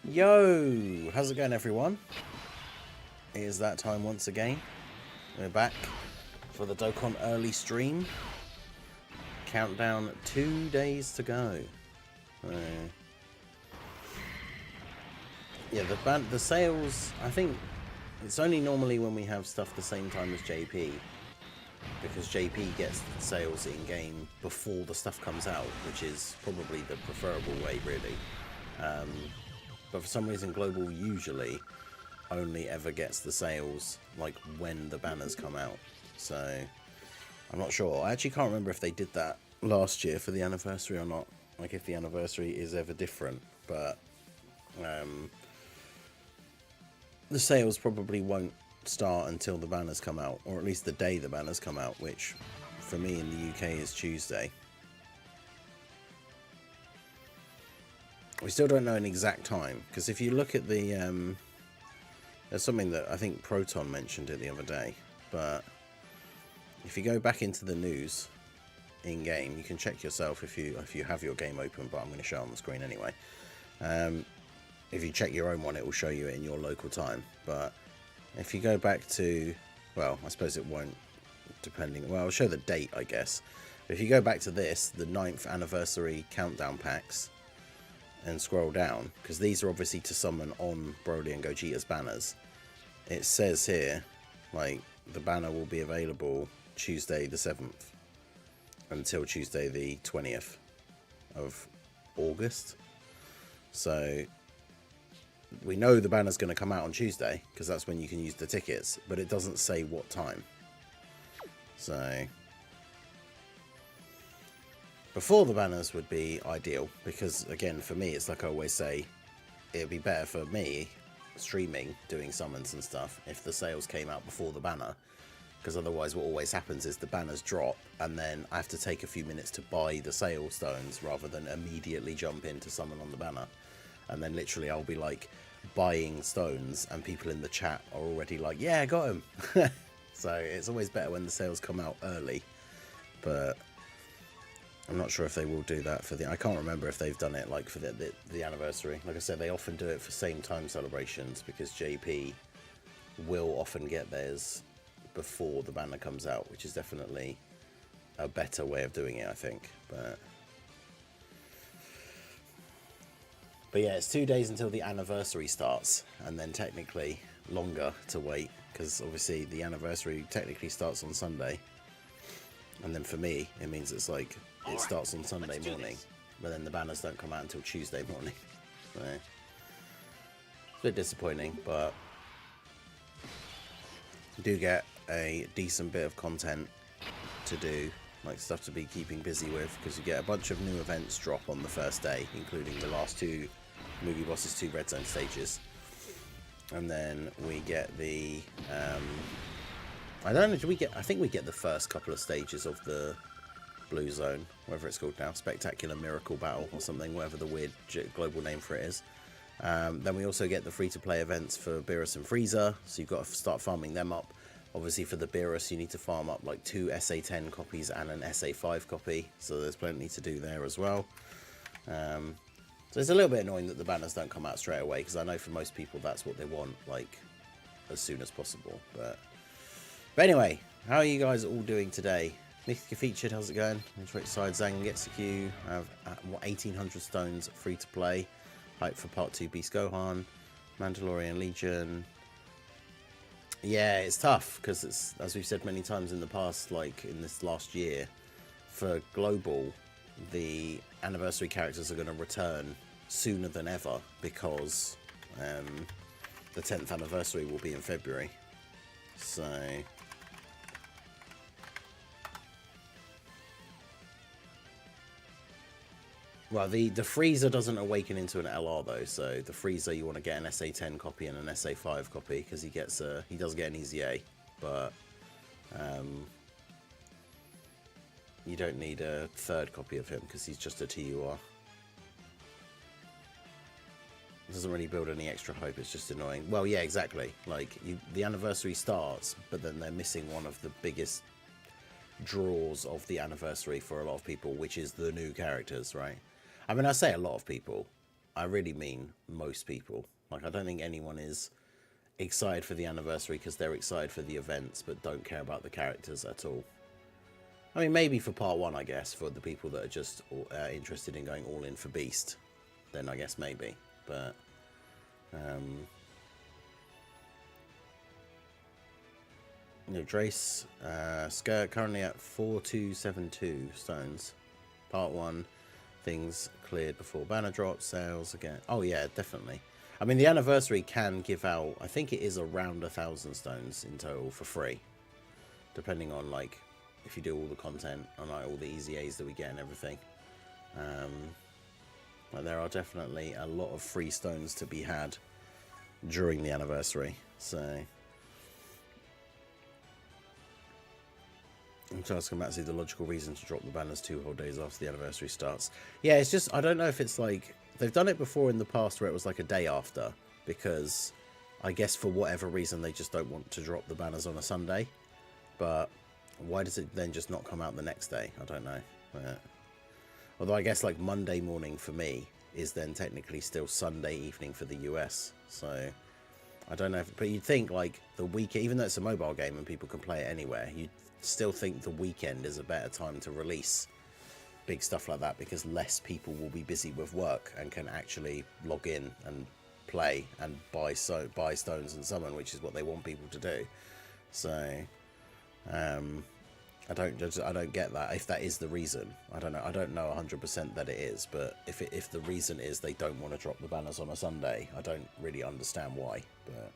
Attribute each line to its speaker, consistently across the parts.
Speaker 1: Yo, how's it going, everyone? It is that time once again. We're back for the Dokkan early stream. Countdown 2 days to go. Yeah, the sales, I think it's only normally when we have stuff the same time as JP, because JP gets sales in game before the stuff comes out, which is probably the preferable way, really. But for some reason, Global usually only ever gets the sales like when the banners come out. So I'm not sure. I actually can't remember if they did that last year for the anniversary or not. Like if the anniversary is ever different, but the sales probably won't start until the banners come out, or at least the day the banners come out, which for me in the UK is Tuesday. We still don't know an exact time, because if you look at the there's something that I think Proton mentioned it the other day, but if you go back into the news in game, you can check yourself if you have your game open, but I'm going to show it on the screen anyway. If you check your own one, it will show you it in your local time. But if you go back to, well, I suppose it won't, depending, well, I'll show the date, I guess. But if you go back to this, the 9th anniversary countdown packs, and scroll down, because these are obviously to summon on Broly and Gogeta's banners, it says here, like, the banner will be available Tuesday the 7th until Tuesday the 20th of August. So we know the banner's going to come out on Tuesday, because that's when you can use the tickets, but it doesn't say what time. So before the banners would be ideal, because again, for me, it's like I always say, it'd be better for me streaming, doing summons and stuff, if the sales came out before the banner, because otherwise what always happens is the banners drop and then I have to take a few minutes to buy the sale stones rather than immediately jump in to summon on the banner. And then literally I'll be like buying stones and people in the chat are already like, yeah, I got him. So it's always better when the sales come out early, but I'm not sure if they will do that for the... I can't remember if they've done it like for the anniversary. Like I said, they often do it for same time celebrations, because JP will often get theirs before the banner comes out, which is definitely a better way of doing it, I think. But yeah, it's 2 days until the anniversary starts, and then technically longer to wait, because obviously the anniversary technically starts on Sunday. And then for me, it means it's like, it starts on Sunday morning, but then the banners don't come out until Tuesday morning. So, it's a bit disappointing, but you do get a decent bit of content to do, like stuff to be keeping busy with, because you get a bunch of new events drop on the first day, including the last 2 Movie Bosses 2 Red Zone stages. And then we get the... I don't know, I think we get the first couple of stages of the Blue Zone, whatever it's called now, Spectacular Miracle Battle or something, whatever the weird global name for it is. Then we also get the free-to-play events for Beerus and Frieza, so you've got to start farming them up. Obviously for the Beerus you need to farm up like 2 SA10 copies and an SA5 copy, so there's plenty to do there as well. So it's a little bit annoying that the banners don't come out straight away, because I know for most people that's what they want, like, as soon as possible. But anyway, how are you guys all doing today? Mythica Featured, how's it going? Side Zang gets Q. I have 1800 stones free to play. Hype for Part 2 Beast Gohan. Mandalorian Legion. Yeah, it's tough, because it's, as we've said many times in the past, like in this last year, for Global, the anniversary characters are going to return sooner than ever, because the 10th anniversary will be in February. So... well, the Frieza doesn't awaken into an LR though, so the Frieza you want to get an SA10 copy and an SA5 copy, because he does get an EZA, but you don't need a 3rd copy of him because he's just a TUR. It doesn't really build any extra hope, it's just annoying. Well, yeah, exactly. Like, the anniversary starts, but then they're missing one of the biggest draws of the anniversary for a lot of people, which is the new characters, right? I mean, I say a lot of people. I really mean most people. Like, I don't think anyone is excited for the anniversary because they're excited for the events but don't care about the characters at all. I mean, maybe for part 1, I guess, for the people that are just interested in going all in for Beast, then I guess maybe. But Drace skirt currently at 4272 stones. Part 1, things cleared before banner drop, sales again. Oh yeah, definitely. I mean, the anniversary can give out, I think it is around 1,000 stones in total for free, depending on, like, if you do all the content and like all the easy A's that we get and everything. But there are definitely a lot of free stones to be had during the anniversary. So I'm just coming back to see the logical reason to drop the banners 2 whole days after the anniversary starts. Yeah, it's just, I don't know if it's like, they've done it before in the past where it was like a day after, because I guess for whatever reason they just don't want to drop the banners on a Sunday. But why does it then just not come out the next day? I don't know. Although I guess like Monday morning for me is then technically still Sunday evening for the US. So I don't know. But you'd think like the weekend, even though it's a mobile game and people can play it anywhere, you'd still think the weekend is a better time to release big stuff like that, because less people will be busy with work and can actually log in and play and buy stones and summon, which is what they want people to do. So I don't get that. If that is the reason, I don't know. I don't know 100% that it is, but if the reason is they don't want to drop the banners on a Sunday, I don't really understand why. But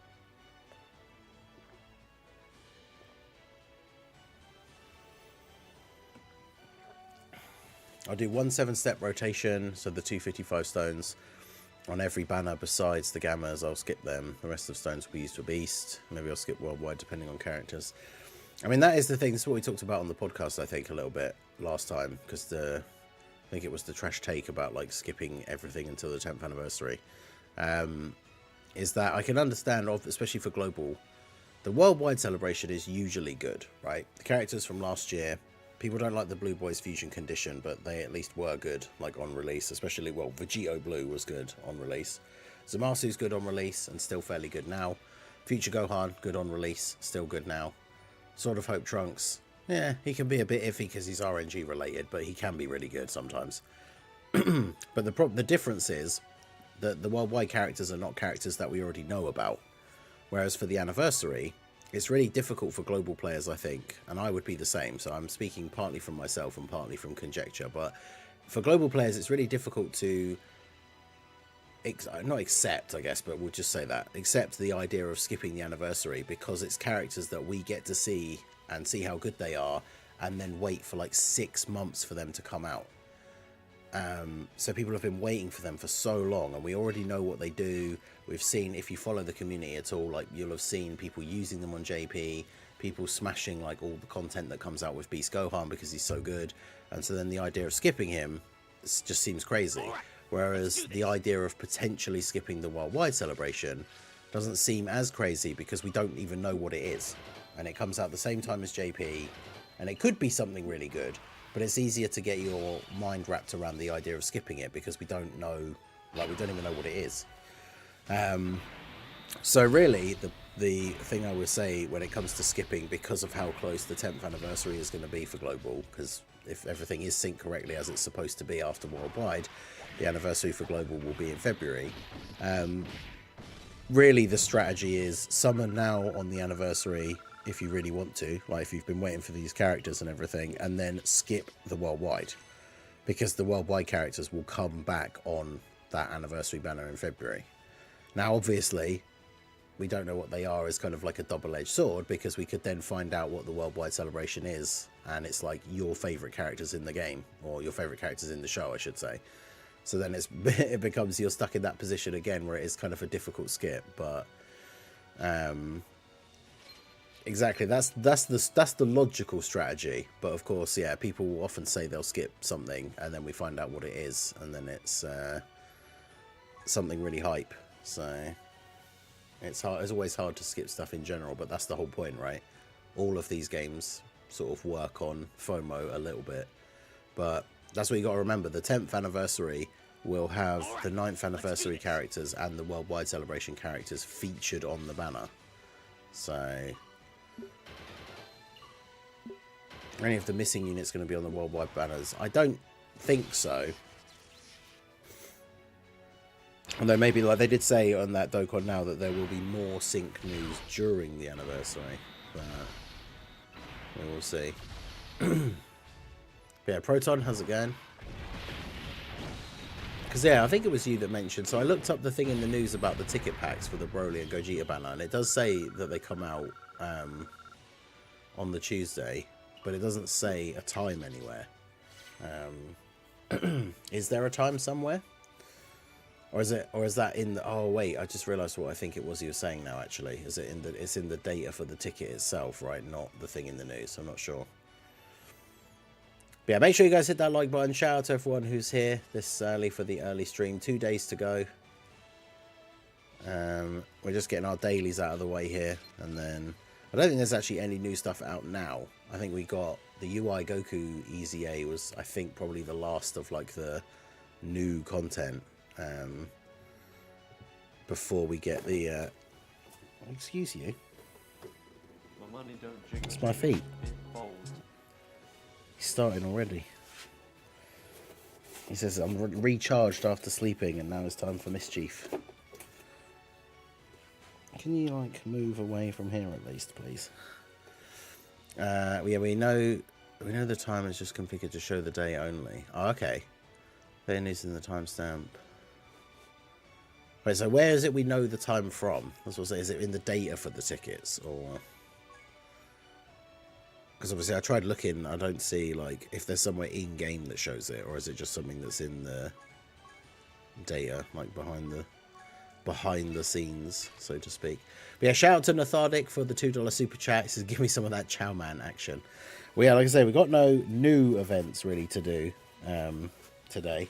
Speaker 1: I'll do 1 7-step rotation, so the 255 stones on every banner besides the gammas. I'll skip them. The rest of the stones will be used for Beast. Maybe I'll skip worldwide depending on characters. I mean, that is the thing. This is what we talked about on the podcast, I think, a little bit last time, because I think it was the trash take about like skipping everything until the 10th anniversary. Is that I can understand, especially for global, the worldwide celebration is usually good, right? The characters from last year, people don't like the Blue Boys Fusion condition, but they at least were good, like on release. Especially, well, Vegito Blue was good on release. Zamasu's good on release and still fairly good now. Future Gohan, good on release, still good now. Sword of Hope Trunks, yeah, he can be a bit iffy because he's RNG related, but he can be really good sometimes. But the difference is that the worldwide characters are not characters that we already know about. Whereas for the anniversary, it's really difficult for global players, I think, and I would be the same. So I'm speaking partly from myself and partly from conjecture. But for global players, it's really difficult to not accept, I guess, but we'll just say that, accept the idea of skipping the anniversary, because it's characters that we get to see and see how good they are, and then wait for like 6 months for them to come out. So people have been waiting for them for so long, and we already know what they do. We've seen, if you follow the community at all, like you'll have seen people using them on JP, people smashing like all the content that comes out with Beast Gohan because he's so good, and so then the idea of skipping him just seems crazy. Whereas the idea of potentially skipping the worldwide celebration doesn't seem as crazy, because we don't even know what it is. And it comes out the same time as JP, and it could be something really good, but it's easier to get your mind wrapped around the idea of skipping it, because we don't know, like we don't even know what it is. So really, the thing I would say when it comes to skipping, because of how close the 10th anniversary is going to be for global, because if everything is synced correctly as it's supposed to be after worldwide, the anniversary for global will be in February. Really, the strategy is summon now on the anniversary if you really want to, like if you've been waiting for these characters and everything, and then skip the worldwide, because the worldwide characters will come back on that anniversary banner in February. Now, obviously, we don't know what they are as kind of like a double-edged sword, because we could then find out what the worldwide celebration is, and it's like your favorite characters in the game, or your favorite characters in the show, I should say. So then it becomes, you're stuck in that position again where it is kind of a difficult skip. But exactly, that's the logical strategy. But of course, yeah, people will often say they'll skip something, and then we find out what it is, and then it's something really hype. So it's hard. It's always hard to skip stuff in general, but that's the whole point, right? All of these games sort of work on FOMO a little bit, but that's what you got to remember. The 10th anniversary will have the 9th anniversary characters and the worldwide celebration characters featured on the banner. So any of the missing units going to be on the worldwide banners? I don't think so. Although maybe, like they did say on that Dokkan now, that there will be more sync news during the anniversary. But we will see. Yeah, Proton, how's it going? Because, yeah, I think it was you that mentioned. So I looked up the thing in the news about the ticket packs for the Broly and Gogeta banner. And it does say that they come out on the Tuesday. But it doesn't say a time anywhere. Is there a time somewhere? Or is that in the... Oh, wait, I just realised what I think it was you were saying now, actually. Is it in the... It's in the data for the ticket itself, right? Not the thing in the news. I'm not sure. But yeah, make sure you guys hit that like button. Shout out to everyone who's here this early for the early stream. 2 days to go. We're just getting our dailies out of the way here. And then... I don't think there's actually any new stuff out now. I think we got... The UI Goku EZA was, I think, probably the last of, like, the new content. Before we get the excuse you,
Speaker 2: my money don't drink.
Speaker 1: It's my feet. He's starting already. He says I'm recharged after sleeping and now it's time for mischief. Can you like move away from here at least, please? Yeah, we know the time is just configured to show the day only. Oh, okay. Then it's in the timestamp. Right, so where is it we know the time from? That's what I say. Is it in the data for the tickets, or? Because obviously I tried looking, I don't see like if there's somewhere in game that shows it, or is it just something that's in the data, like behind the scenes, so to speak. But yeah, shout out to Nathardic for the $2 super chat. He says, give me some of that Chow Man action. Well, yeah, like I say, we've got no new events really to do today.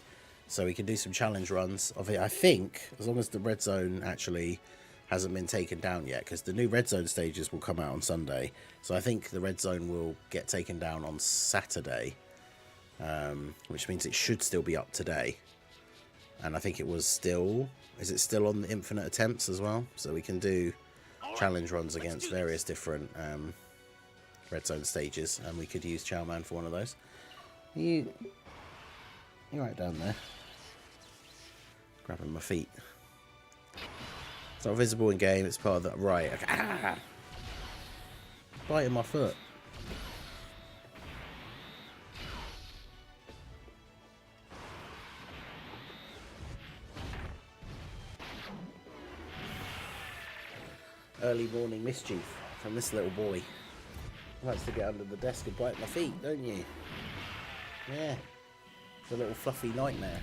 Speaker 1: So we can do some challenge runs of it. I think, as long as the red zone actually hasn't been taken down yet, because the new red zone stages will come out on Sunday. So I think the red zone will get taken down on Saturday, which means it should still be up today. And I think it was still... Is it still on the infinite attempts as well? So we can do challenge runs against various different red zone stages, and we could use Chow Man for one of those. You're right down there. Grabbing my feet. It's not visible in game, it's part of that. Right, okay. Ah! Biting my foot. Early morning mischief from this little boy. He likes to get under the desk and bite my feet, don't you? Yeah. It's a little fluffy nightmare.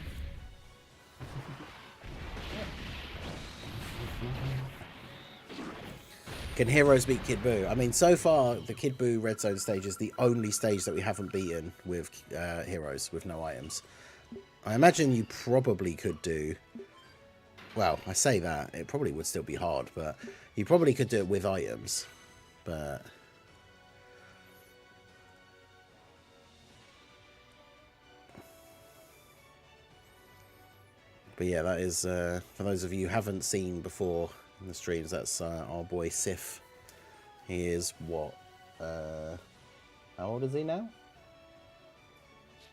Speaker 1: Can heroes beat Kid Buu? I mean, so far, the Kid Buu Red Zone stage is the only stage that we haven't beaten with heroes, with no items. I imagine you probably could do... Well, I say that, it probably would still be hard, but you probably could do it with items. But... But yeah, that is, for those of you who haven't seen before in the streams, that's our boy Sif. He is, what, how old is he now?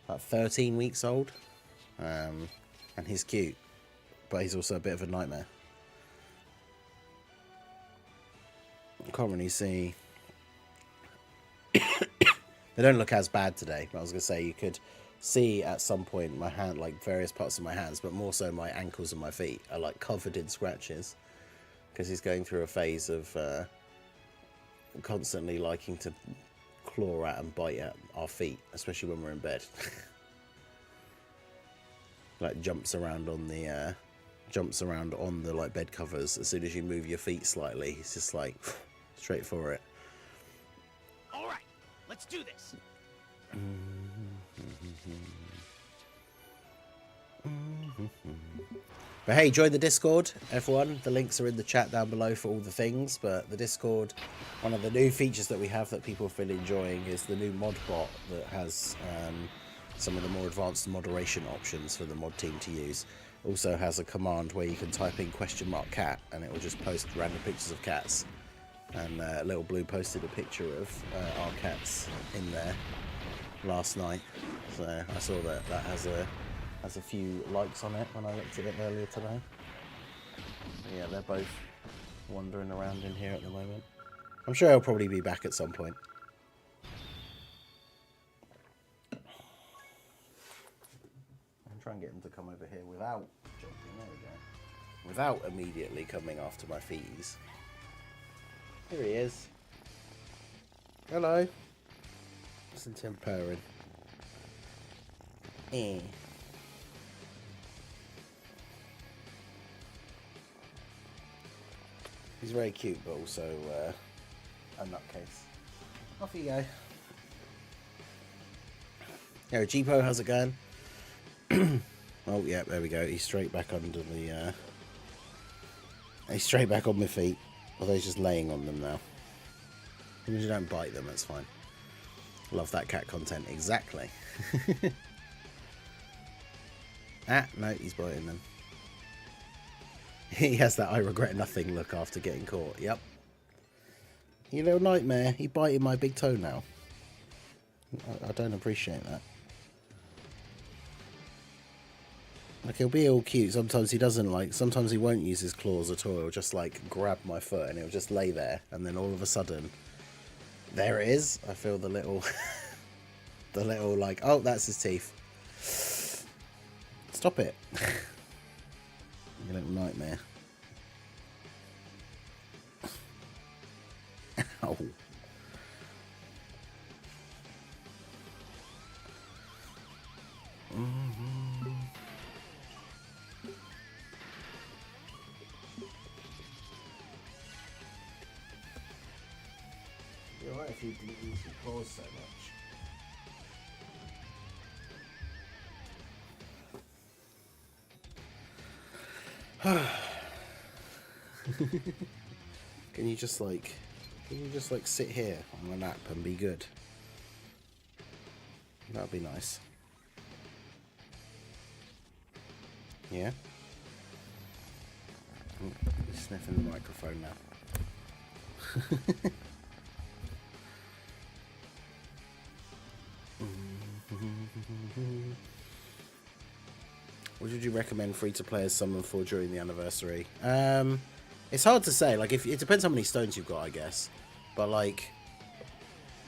Speaker 1: About 13 weeks old. And he's cute, but he's also a bit of a nightmare. I can't really see... They don't look as bad today, but I was going to say you could... see at some point my hand, like various parts of my hands, but more so my ankles and my feet are like covered in scratches because he's going through a phase of constantly liking to claw at and bite at our feet, especially when we're in bed. Like jumps around on the like bed covers as soon as you move your feet slightly. He's just like straight for it.
Speaker 3: All right, let's do this.
Speaker 1: But hey, join the Discord, everyone. The links are in the chat down below for all the things. But the Discord, one of the new features that we have that people have been enjoying is the new mod bot that has some of the more advanced moderation options for the mod team to use. Also has a command where you can type in *cat and it will just post random pictures of cats. And Little Blue posted a picture of our cats in there last night. So I saw that has a few likes on it when I looked at it earlier today. But yeah, they're both wandering around in here at the moment. I'm sure he'll probably be back at some point. I'm trying to get him to come over here without jumping. There we go. Without immediately coming after my feeties. Here he is. Hello. Listen to him purring. Eh. He's very cute, but also a nutcase. Off you go. Yo, Jeepo, how's it going? Oh, yeah, there we go. He's straight back under the... He's straight back on my feet. Although he's just laying on them now. As long as you don't bite them, that's fine. Love that cat content. Exactly. Ah, no, he's biting them. He has that I regret nothing look after getting caught. Yep. You little nightmare. He biting my big toe now. I don't appreciate that. Like, he'll be all cute. Sometimes he doesn't, like, sometimes he won't use his claws at all. He'll just, like, grab my foot and he'll just lay there. And then all of a sudden, there it is. I feel the little, the little, like, oh, that's his teeth. Stop it. You little nightmare. Ow. You're right if you didn't use your claws so much. Can you just like sit here on my lap and be good? That'd be nice. Yeah? Oh, he's sniffing the microphone now. What would you recommend free-to-play as summon for during the anniversary? It's hard to say. Like, if it depends how many stones you've got, I guess. But like,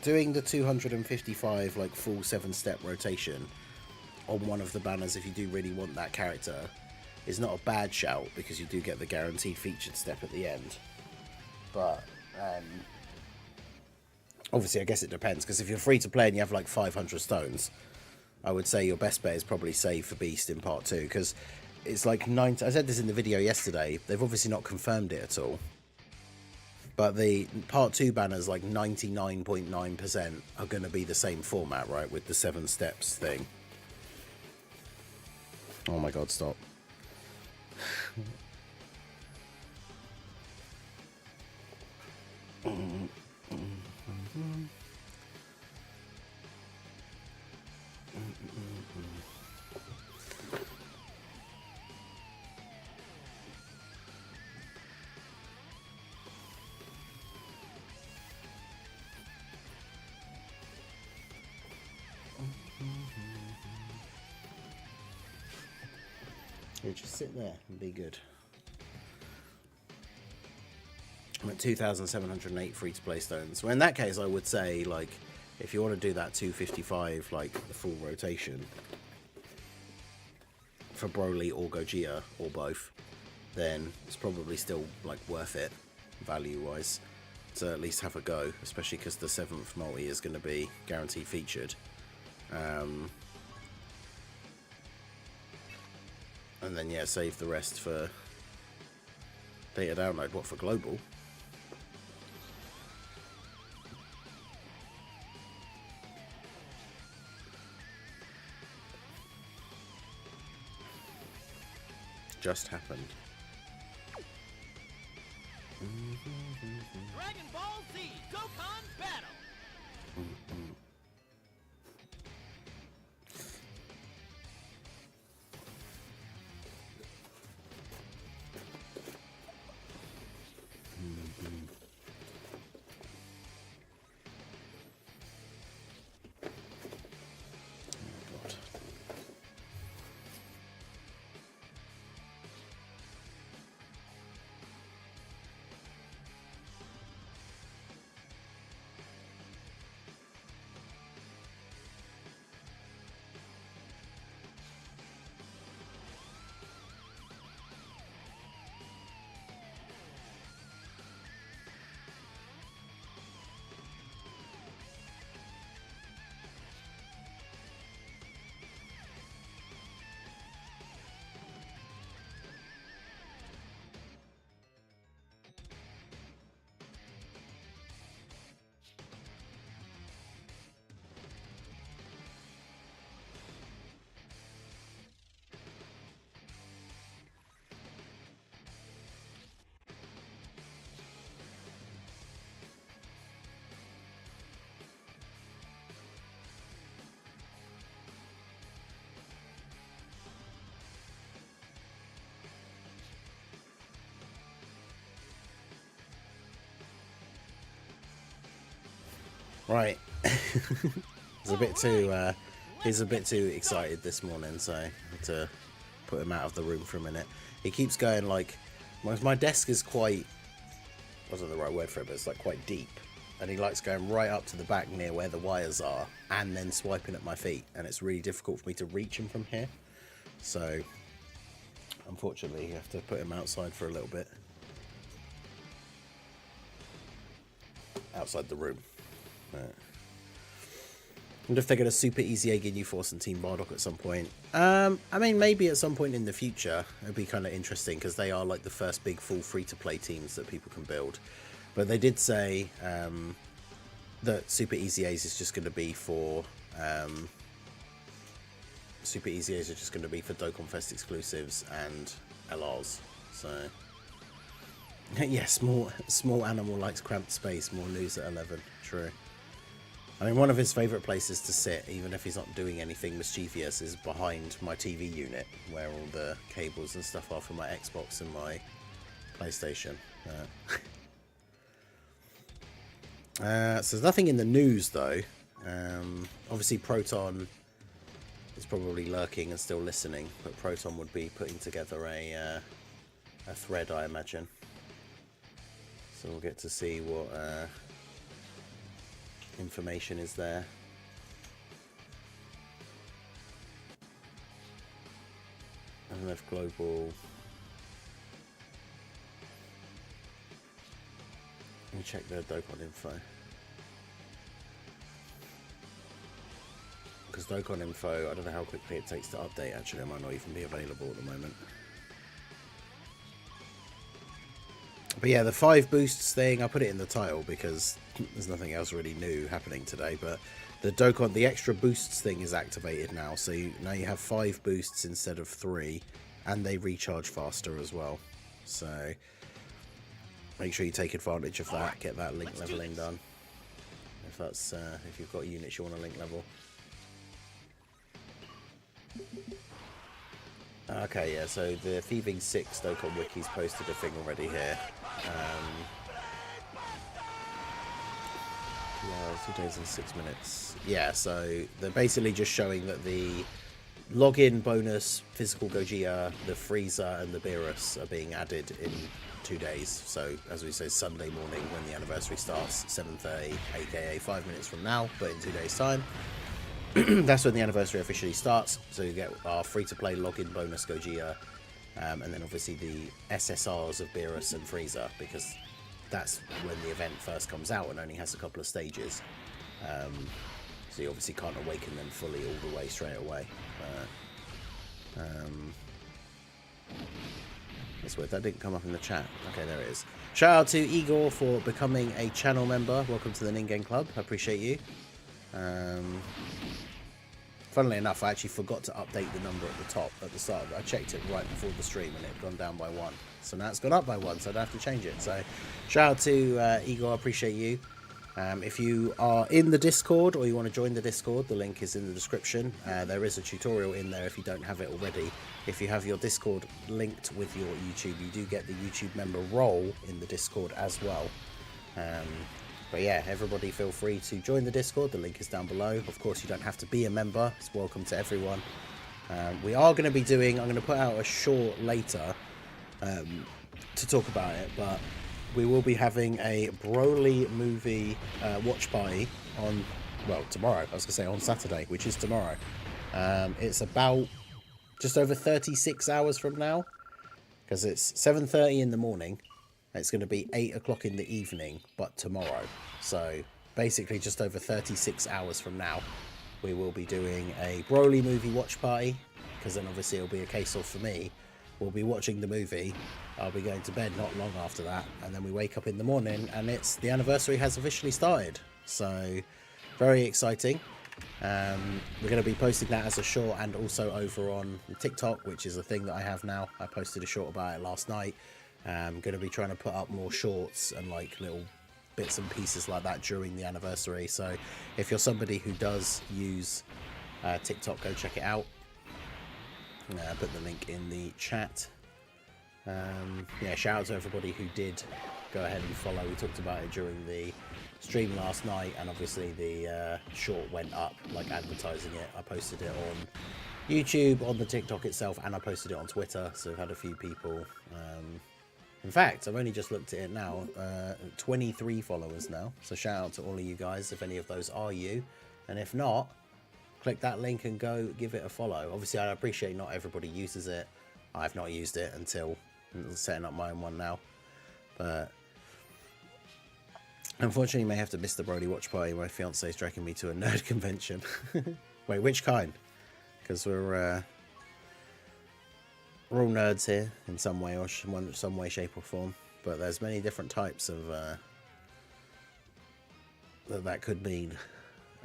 Speaker 1: doing the 255 like full 7-step rotation on one of the banners, if you do really want that character, is not a bad shout because you do get the guaranteed featured step at the end. But obviously, I guess it depends, because if you're free to play and you have like 500 stones, I would say your best bet is probably save for Beast in part 2, because it's like 90. I said this in the video yesterday. They've obviously not confirmed it at all, but the part 2 banners, like 99.9%, are going to be the same format, right, with the 7 steps thing. Oh my god, stop. Yeah, just sit there and be good. I'm at 2,708 free-to-play stones. So in that case, I would say, like, if you want to do that 255, like, the full rotation for Broly or Gogeta, or both, then it's probably still, like, worth it, value-wise, to at least have a go, especially because the 7th multi is going to be guaranteed featured. And then, yeah, save the rest for data download. What, for global? Just happened.
Speaker 3: Dragon Ball Z Dokkan Battle!
Speaker 1: Right. He's a bit too excited this morning, so I had to put him out of the room for a minute. He keeps going like, my desk is quite, wasn't the right word for it, but it's like quite deep. And he likes going right up to the back near where the wires are and then swiping at my feet. And it's really difficult for me to reach him from here. So, unfortunately, you have to put him outside for a little bit. Outside the room. I wonder if they're going to super easy egg in New Force and Team Bardock at some point. I mean, maybe at some point in the future. It'd be kind of interesting because they are like the first big full free-to-play teams that people can build. But they did say that Super Easy A's is just going to be for Dokkan Fest exclusives and LRs. So yeah, small animal likes cramped space. More news at 11. True. I mean, one of his favourite places to sit, even if he's not doing anything mischievous, is behind my TV unit, where all the cables and stuff are for my Xbox and my PlayStation. So there's nothing in the news, though. Obviously, Proton is probably lurking and still listening, but Proton would be putting together a thread, I imagine. So we'll get to see what information is there. MF Global. Let me check their Dokkan info. Because Dokkan info, I don't know how quickly it takes to update. Actually, it might not even be available at the moment. But yeah, the 5 boosts thing, I put it in the title because there's nothing else really new happening today. But the Dokkan, the extra boosts thing is activated now. So now you have 5 boosts instead of 3. And they recharge faster as well. So make sure you take advantage of that. Get that link leveling done. If that's if you've got units you want to link level. Okay, yeah, so the Thieving 6 Dokkan Wiki's posted a thing already here. 2 days and 6 minutes. Yeah, so they're basically just showing that the login bonus, physical Gogeta, the Frieza, and the Beerus are being added in 2 days. So, as we say, Sunday morning when the anniversary starts, 7:30, aka 5 minutes from now, but in 2 days' time. That's when the anniversary officially starts. So you get our free-to-play login bonus Gogeta, and then obviously the SSRs of Beerus and Frieza, because that's when the event first comes out and only has a couple of stages. So you obviously can't awaken them fully all the way straight away. That's weird, that didn't come up in the chat. Okay, there it is. Shout out to Igor for becoming a channel member. Welcome to the Ningen Club. I appreciate you. Funnily enough, I actually forgot to update the number at the top at the start. I checked it right before the stream and it had gone down by 1. So now it's gone up by 1, so I don't have to change it. So shout out to Igor, I appreciate you. If you are in the Discord or you want to join the Discord, the link is in the description. There is a tutorial in there if you don't have it already. If you have your Discord linked with your YouTube, you do get the YouTube member role in the Discord as well. But yeah, everybody feel free to join the Discord. The link is down below. Of course, you don't have to be a member. It's welcome to everyone. We are going to be doing... I'm going to put out a short later to talk about it, but we will be having a Broly movie watch party on... Well, tomorrow. I was going to say on Saturday, which is tomorrow. It's about just over 36 hours from now, because it's 7:30 in the morning. It's going to be 8 o'clock in the evening, but tomorrow. So basically just over 36 hours from now, we will be doing a Broly movie watch party, because then obviously it'll be a case of, for me, we'll be watching the movie, I'll be going to bed not long after that, and then we wake up in the morning and it's the anniversary has officially started. So very exciting. We're going to be posting that as a short and also over on TikTok, which is a thing that I have now. I posted a short about it last night. I'm going to be trying to put up more shorts and like little bits and pieces like that during the anniversary. So if you're somebody who does use TikTok, go check it out. Put the link in the chat. Yeah, shout out to everybody who did go ahead and follow. We talked about it during the stream last night, and obviously the short went up, like advertising it. I posted it on YouTube, on the TikTok itself, and I posted it on Twitter, so I've had a few people. In fact, I've only just looked at it now, 23 followers now, so shout out to all of you guys if any of those are you, and if not, click that link and go give it a follow. Obviously, I appreciate not everybody uses it. I've not used it until setting up my own one now, but unfortunately, you may have to miss the Brody watch party. My fiance is dragging me to a nerd convention. Wait, which kind? Because we're all nerds here in some way or some way, shape or form. But there's many different types of that could mean.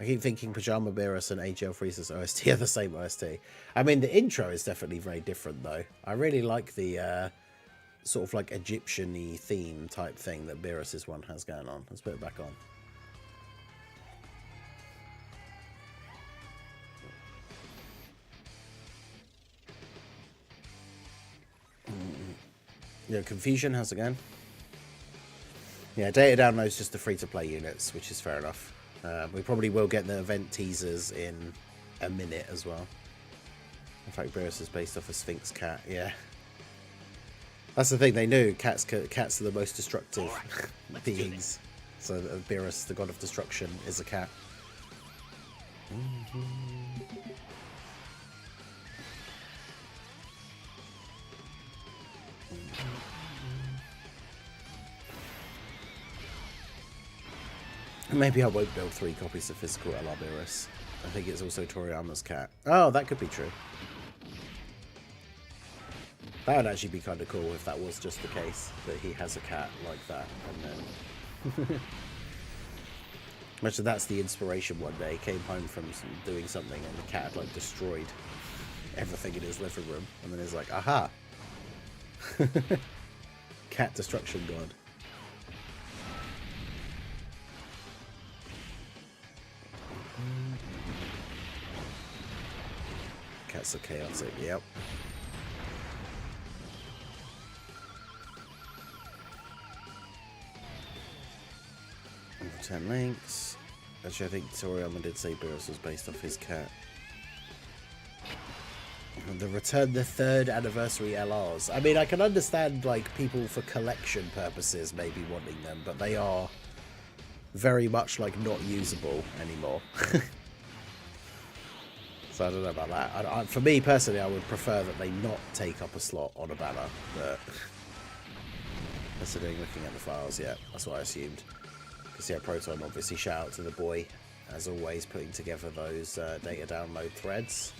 Speaker 1: I keep thinking Pajama Beerus and AGL Freezer's OST are the same OST. I mean, the intro is definitely very different though. I really like the sort of like Egyptian-y theme type thing that Beerus's one has going on. Let's put it back on. Yeah, Confusion, how's it going? Yeah, data downloads just the free-to-play units, which is fair enough. We probably will get the event teasers in a minute as well. In fact, Beerus is based off a Sphinx cat, yeah. That's the thing, they knew cats are the most destructive beings. So Beerus, the god of destruction, is a cat. Maybe I won't build 3 copies of physical LR Beerus. I think it's also Toriyama's cat. Oh, that could be true. That would actually be kind of cool if that was just the case, that he has a cat like that, and then... Imagine that's the inspiration one day. He came home from doing something and the cat had, like, destroyed everything in his living room, and then he's like, aha! Cat destruction god. Cats are chaotic, yep. 10 links. Actually, I think Toriyama did say Beerus was based off his cat. The 3rd anniversary LRs. I mean, I can understand, like, people for collection purposes maybe wanting them, but they are very much, like, not usable anymore. So I don't know about that. For me, personally, I would prefer that they not take up a slot on a banner, but... Considering looking at the files, yeah, that's what I assumed. Because, yeah, Proton, obviously, shout out to the boy, as always, putting together those data download threads.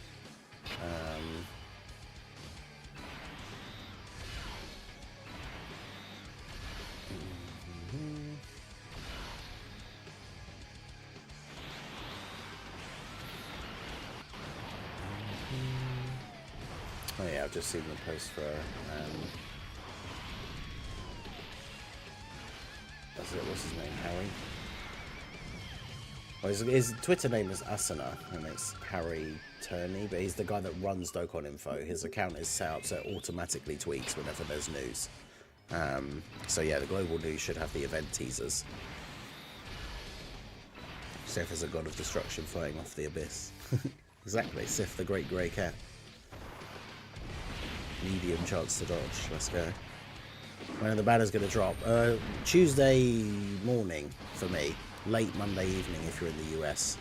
Speaker 1: Oh yeah, I've just seen the post for what's his name, Harry? Well, his Twitter name is Asuna, and it's Harry Turney, but he's the guy that runs Dokkan Info. His account is set up so it automatically tweets whenever there's news. So yeah, the global news should have the event teasers. Sif is a god of destruction flying off the abyss. Exactly, Sif the great grey cat. Medium chance to dodge, let's go. When the banner's going to drop? Tuesday morning for me. Late Monday evening if you're in the US.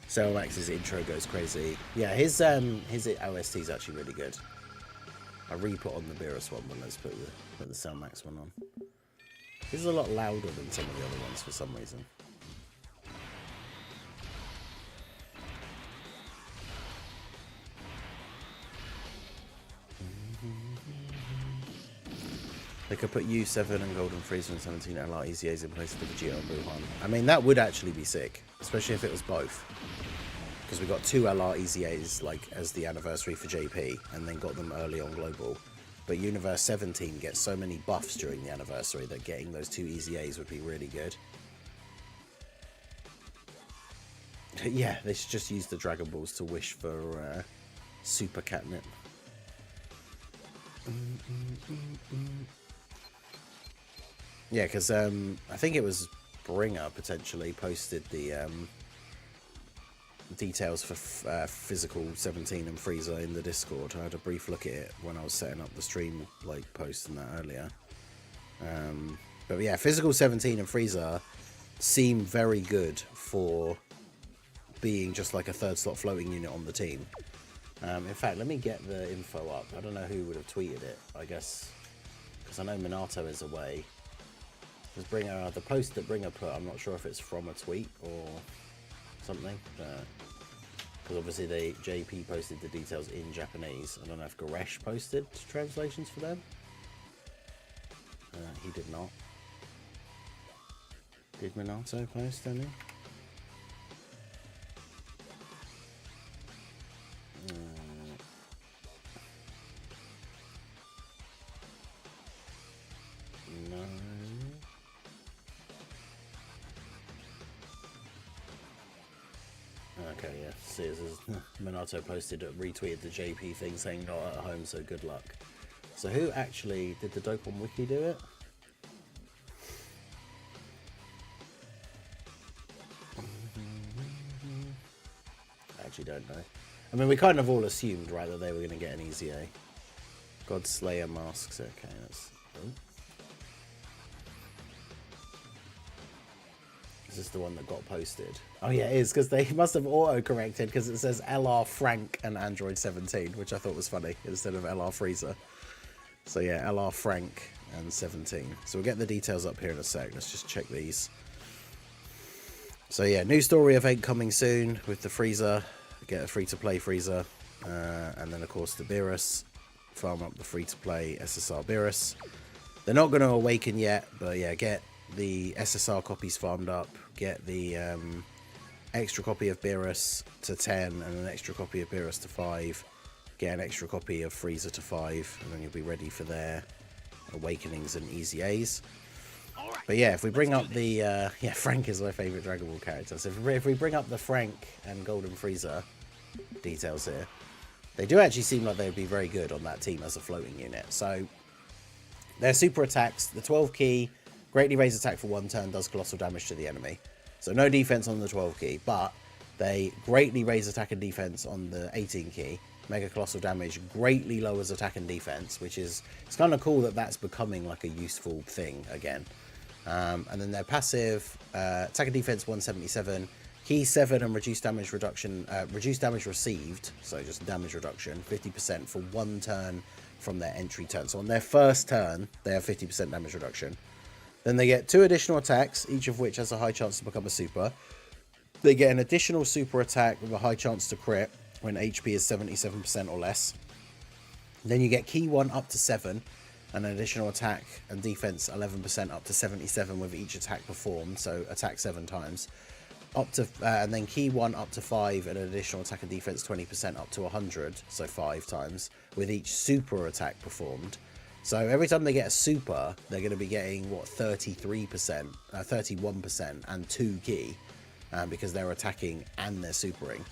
Speaker 1: Cellmax's intro goes crazy. Yeah, his OST is actually really good. I re-put on the Beerus one, but let's put the Cellmax one on. This is a lot louder than some of the other ones for some reason. They could put U7 and Golden Freezer and 17 LR EZAs in place of the Vegeta and Wuhan. I mean, that would actually be sick, especially if it was both. Because we got 2 LR EZAs like as the anniversary for JP, and then got them early on global. But Universe 17 gets so many buffs during the anniversary that getting those 2 EZAs would be really good. Yeah, they should just use the Dragon Balls to wish for super catnip. Yeah, because I think it was Bringer potentially posted the details for physical 17 and Frieza in the Discord. I had a brief look at it when I was setting up the stream, like posting that earlier. But yeah, physical 17 and Frieza seem very good for being just like a third slot floating unit on the team. In fact, let me get the info up. I don't know who would have tweeted it, I guess, because I know Minato is away. There's Bringer, the post that Bringer put, I'm not sure if it's from a tweet or something, because obviously JP posted the details in Japanese. I don't know if Goresh posted translations for them. He did not. Did Minato post any? No. Okay, yeah. See, this is Minato posted, retweeted the JP thing saying not at home, so good luck. So who actually did the Dokkan Wiki do it? I actually don't know. I mean, we kind of all assumed, right, that they were going to get an easy A. Godslayer masks. Okay, that's... Oh. Is this the one that got posted? Oh yeah, it is, because they must have auto-corrected, because it says LR Frank and Android 17, which I thought was funny, instead of LR Freezer. So yeah, LR Frank and 17. So we'll get the details up here in a sec. Let's just check these. So yeah, new story event coming soon with the Freezer. Get a free-to-play Freezer. And then, of course, the Beerus. Farm up the free-to-play SSR Beerus. They're not going to awaken yet, but yeah, get the SSR copies farmed up. Get the extra copy of Beerus to 10 and an extra copy of Beerus to 5. Get an extra copy of Freezer to 5, and then you'll be ready for their awakenings and easy A's. But yeah, if we bring up the yeah, Frank is my favourite Dragon Ball character. So if we bring up the Frank and Golden Freezer details here, they do actually seem like they would be very good on that team as a floating unit. So their super attacks, the 12 key, greatly raised attack for 1 turn, does colossal damage to the enemy. So no defense on the 12 key, but they greatly raise attack and defense on the 18 key. Mega colossal damage greatly lowers attack and defense, which is, it's kind of cool that that's becoming like a useful thing again. And then their passive, attack and defense 177, key 7 and reduced damage reduction, reduced damage received, so just damage reduction, 50% for 1 turn from their entry turn. So on their first turn, they have 50% damage reduction. Then they get 2 additional attacks, each of which has a high chance to become a super. They get an additional super attack with a high chance to crit when HP is 77% or less. Then you get key 1 up to 7, and an additional attack and defense 11% up to 77 with each attack performed, so attack 7 times. Up to and then key 1 up to 5 and an additional attack and defense 20% up to 100, so 5 times with each super attack performed. So every time they get a super, they're going to be getting what, 33%, 31% and 2 key, because they're attacking and they're supering.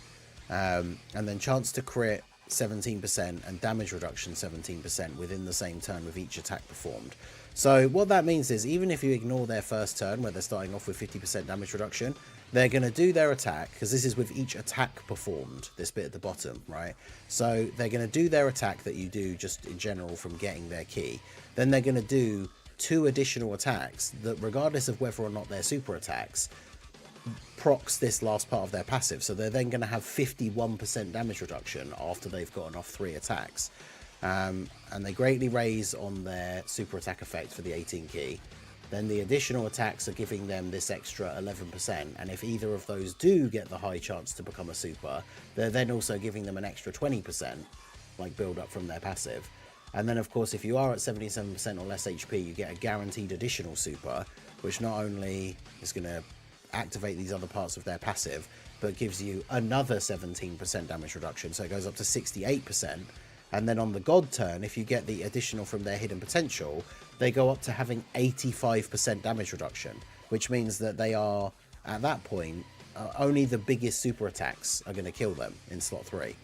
Speaker 1: And then chance to crit 17% and damage reduction 17% within the same turn with each attack performed. So what that means is, even if you ignore their first turn where they're starting off with 50% damage reduction, they're going to do their attack, because this is with each attack performed, this bit at the bottom, right? So they're going to do their attack that you do just in general from getting their key. Then they're going to do 2 additional attacks that, regardless of whether or not they're super attacks, procs this last part of their passive. So they're then going to have 51% damage reduction after they've gotten off 3 attacks. And they greatly raise on their super attack effect for the 18 key. Then the additional attacks are giving them this extra 11%, and if either of those do get the high chance to become a super, they're then also giving them an extra 20%, like build up from their passive. And then of course, if you are at 77% or less HP, you get a guaranteed additional super, which not only is going to activate these other parts of their passive, but gives you another 17% damage reduction, so it goes up to 68%. And then on the God turn, if you get the additional from their hidden potential, they go up to having 85% damage reduction, which means that they are, at that point, only the biggest super attacks are going to kill them in slot 3.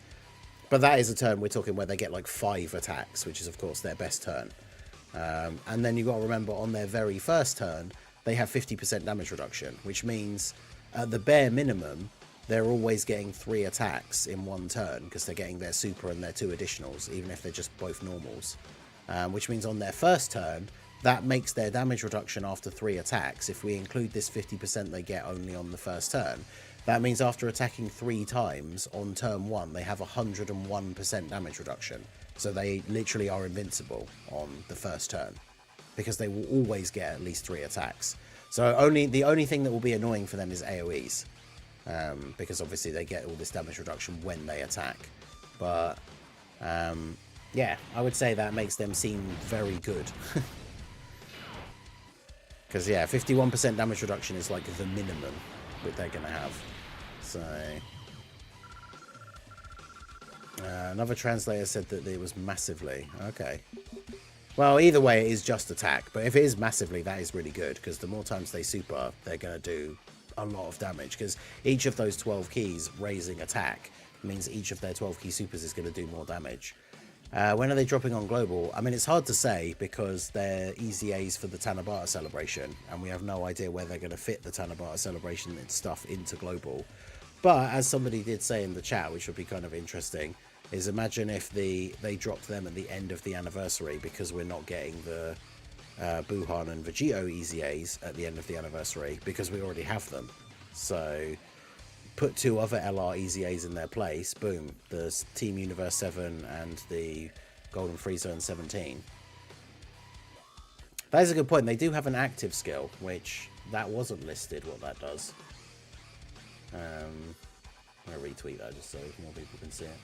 Speaker 1: But that is a turn we're talking where they get like 5 attacks, which is of course their best turn. And then you've got to remember, on their very first turn, they have 50% damage reduction, which means at the bare minimum, they're always getting 3 attacks in one turn because they're getting their super and their 2 additionals, even if they're just both normals. Which means on their first turn, that makes their damage reduction after 3 attacks. If we include this 50% they get only on the first turn, that means after attacking 3 times on turn 1, they have 101% damage reduction. So they literally are invincible on the first turn because they will always get at least 3 attacks. So the only thing that will be annoying for them is AoEs. Because obviously they get all this damage reduction when they attack. But yeah, I would say that makes them seem very good. Because yeah, 51% damage reduction is like the minimum that they're going to have. So another translator said that it was massively. Okay. Well, either way, it is just attack. But if it is massively, that is really good. Because the more times they super, they're going to do a lot of damage. Because each of those 12 keys raising attack means each of their 12 key supers is going to do more damage. When are they dropping on global? I mean, it's hard to say because they're easy A's for the Tanabata celebration, and we have no idea where they're going to fit the Tanabata celebration and stuff into global. But as somebody did say in the chat, which would be kind of interesting, is imagine if they dropped them at the end of the anniversary because we're not getting the Buhan and Vegito easy A's at the end of the anniversary because we already have them. So put 2 other LR easy A's in their place, boom, the Team Universe 7 and the Golden Free Zone 17. That is a good point. They do have an active skill, which that wasn't listed what that does. I'm going to retweet that just so more people can see it.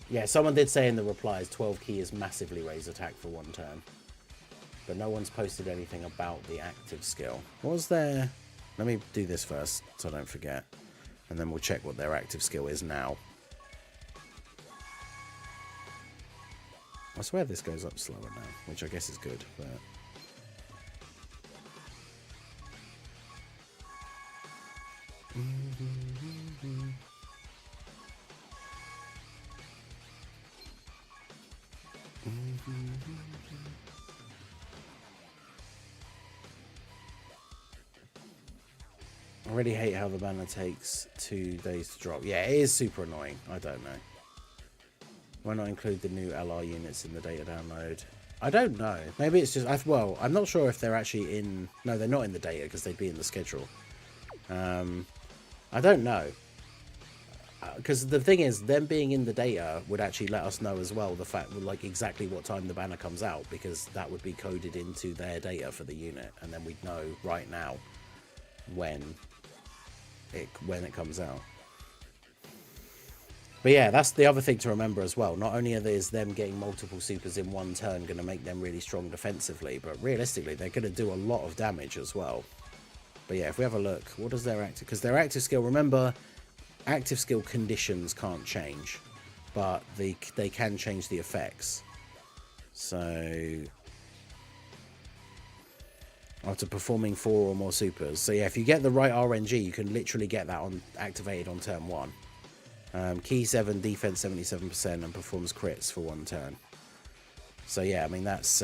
Speaker 1: Yeah, someone did say in the replies 12 key is massively raise attack for 1 turn. But no one's posted anything about the active skill. What was there? Let me do this first so I don't forget. And then we'll check what their active skill is now. I swear this goes up slower now, which I guess is good, but... I really hate how the banner takes 2 days to drop. Yeah, it is super annoying. I don't know. Why not include the new LR units in the data download? I don't know. Maybe it's just... well, I'm not sure if they're actually in... No, they're not in the data because they'd be in the schedule. I don't know. Because the thing is, them being in the data would actually let us know as well the fact, like, exactly what time the banner comes out, because that would be coded into their data for the unit, and then we'd know right now when it comes out. But yeah, that's the other thing to remember as well. Not only is them getting multiple supers in 1 turn going to make them really strong defensively, but realistically they're going to do a lot of damage as well. But yeah, if we have a look, what does their active... Because their active skill, remember, active skill conditions can't change, but they can change the effects. So after performing 4 or more supers. So yeah, if you get the right RNG, you can literally get that activated on turn 1. Key 7, defense 77%, and performs crits for 1 turn. So yeah, I mean, that's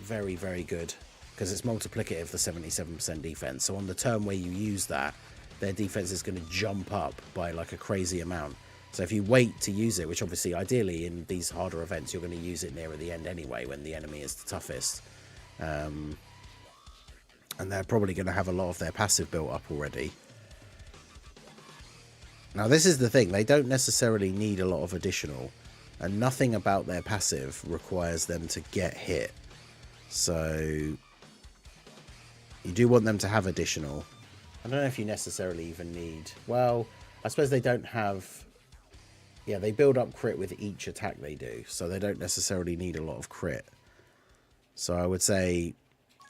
Speaker 1: very, very good, because it's multiplicative, the 77% defense. So on the turn where you use that, their defense is going to jump up by like a crazy amount. So if you wait to use it, which obviously ideally in these harder events you're going to use it near the end anyway, when the enemy is the toughest. And they're probably going to have a lot of their passive built up already. Now this is the thing, they don't necessarily need a lot of additional, and nothing about their passive requires them to get hit. So you do want them to have additional. I don't know if you necessarily even need... Well, I suppose they don't have... Yeah, they build up crit with each attack they do, so they don't necessarily need a lot of crit. So I would say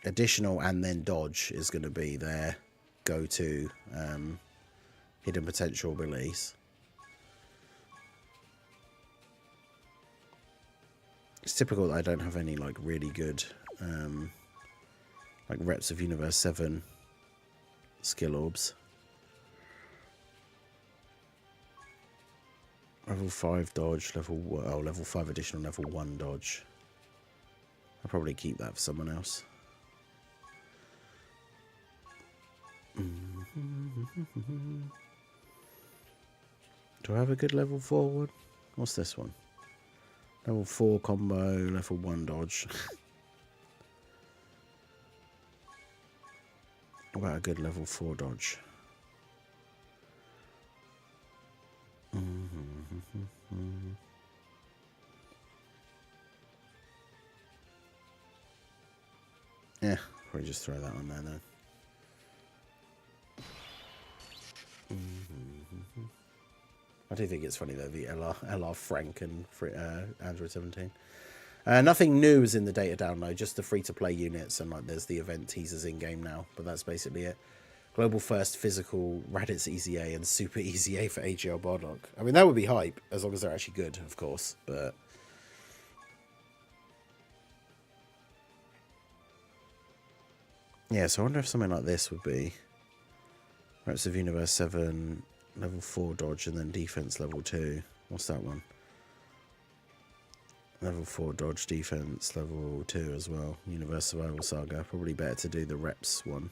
Speaker 1: additional and then dodge is going to be their go-to hidden potential release. It's typical that I don't have any like really good like reps of Universe 7 skill orbs. Level 5 dodge, level 5 additional, level 1 dodge. I'll probably keep that for someone else. Do I have a good level 4 one? What's this one? Level 4 combo, level 1 dodge. What about a good level 4 dodge? Yeah, probably just throw that on there then. I do think it's funny though, the LR Frank and Android 17. Nothing new is in the data download, just the free-to-play units, and like there's the event teasers in-game now, but that's basically it. Global First, Physical, Raditz Easy A, and Super Easy A for AGL Bardock. I mean, that would be hype, as long as they're actually good, of course, but... Yeah, so I wonder if something like this would be... Reps of Universe 7, level 4 dodge, and then defense level 2. What's that one? Level 4 dodge, defense level 2 as well. Universe Survival Saga. Probably better to do the reps one.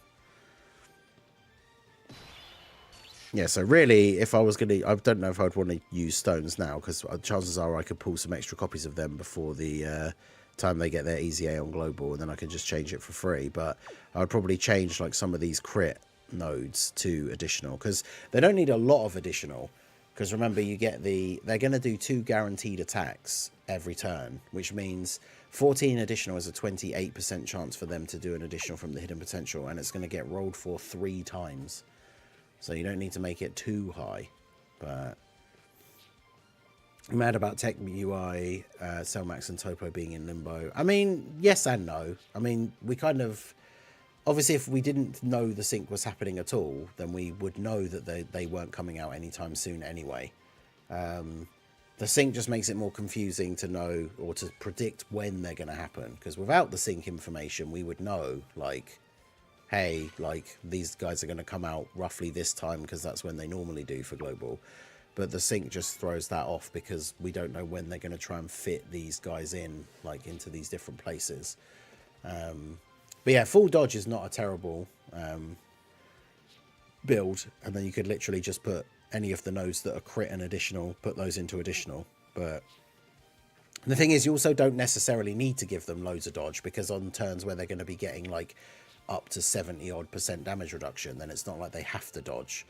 Speaker 1: Yeah, so really, if I was going to... I don't know if I'd want to use stones now, because chances are I could pull some extra copies of them before the time they get their Easy A on Global, and then I could just change it for free. But I would probably change like some of these crit nodes to additional, because they don't need a lot of additional. Because remember, you get they're going to do 2 guaranteed attacks every turn, which means 14 additional is a 28% chance for them to do an additional from the hidden potential, and it's going to get rolled for 3 times. So you don't need to make it too high. But I'm mad about Tech UI, Cellmax and Topo being in limbo. I mean, yes and no. I mean, we kind of... Obviously, if we didn't know the sync was happening at all, then we would know that they weren't coming out anytime soon anyway. The sync just makes it more confusing to know or to predict when they're going to happen. Because without the sync information, we would know, like, hey, like, these guys are going to come out roughly this time because that's when they normally do for Global. But the sync just throws that off because we don't know when they're going to try and fit these guys in, like, into these different places. But yeah, full dodge is not a terrible build, and then you could literally just put any of the nodes that are crit and additional, put those into additional. But the thing is, you also don't necessarily need to give them loads of dodge, because on turns where they're going to be getting like up to 70% damage reduction, then it's not like they have to dodge.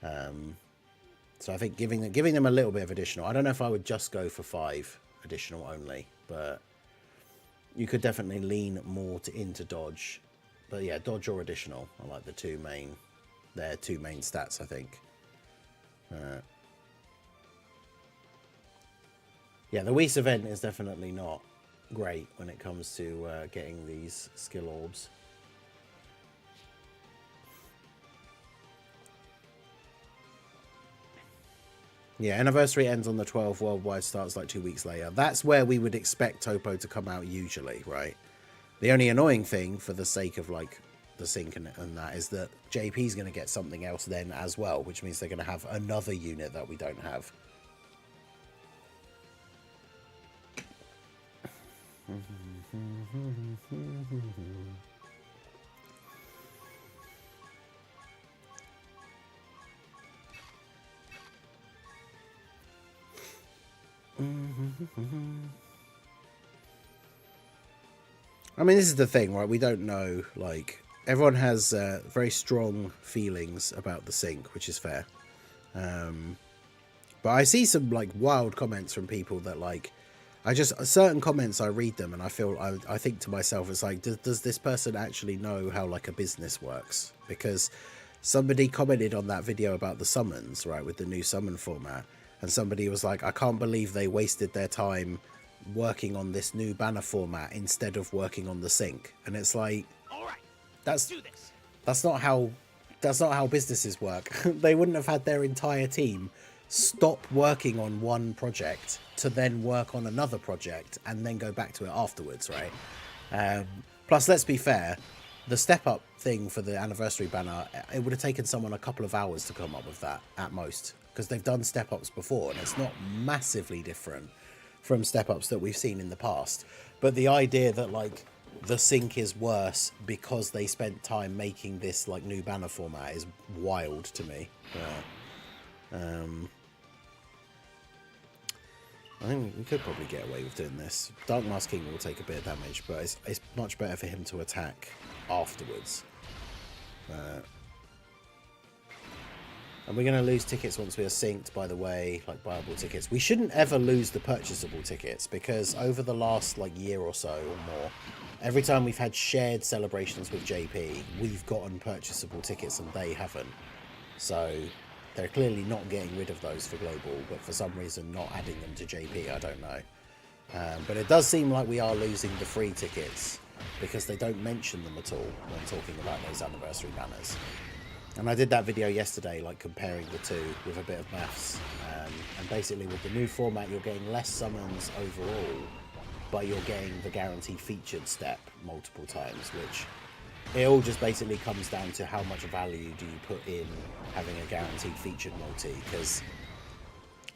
Speaker 1: So I think giving them a little bit of additional. I don't know if I would just go for 5 additional only, but you could definitely lean more into dodge. But yeah, dodge or additional are like their two main stats, I think. Yeah, the Whis event is definitely not great when it comes to getting these skill orbs. Yeah, anniversary ends on the 12th, worldwide starts like 2 weeks later. That's where we would expect Topo to come out usually, right? The only annoying thing, for the sake of like the sync and that, is that JP's going to get something else then as well, which means they're going to have another unit that we don't have. I mean, this is the thing, right? We don't know, like, everyone has very strong feelings about the sync, which is fair. But I see some, like, wild comments from people that, like, certain comments, I read them and I think to myself, it's like, does this person actually know how, like, a business works? Because somebody commented on that video about the summons, right, with the new summon format, and somebody was like, I can't believe they wasted their time working on this new banner format instead of working on the sync. And it's like,
Speaker 3: all right,
Speaker 1: that's
Speaker 3: do this.
Speaker 1: That's not how businesses work. They wouldn't have had their entire team stop working on one project to then work on another project and then go back to it afterwards, right? Plus, let's be fair, the step up thing for the anniversary banner, it would have taken someone a couple of hours to come up with that at most, because they've done step ups before and it's not massively different from step ups that we've seen in the past. But the idea that, like, the sync is worse because they spent time making this like new banner format is wild to me. I think we could probably get away with doing this. Dark Mask King will take a bit of damage, but it's much better for him to attack afterwards. And we're going to lose tickets once we are synced, by the way, like buyable tickets. We shouldn't ever lose the purchasable tickets, because over the last like year or so or more, every time we've had shared celebrations with JP, we've gotten purchasable tickets and they haven't. So they're clearly not getting rid of those for Global, but for some reason not adding them to JP, I don't know. But it does seem like we are losing the free tickets because they don't mention them at all when talking about those anniversary banners. And I did that video yesterday, like comparing the two with a bit of maths. And basically with the new format, you're getting less summons overall, but you're getting the guaranteed featured step multiple times, which it all just basically comes down to how much value do you put in having a guaranteed featured multi, because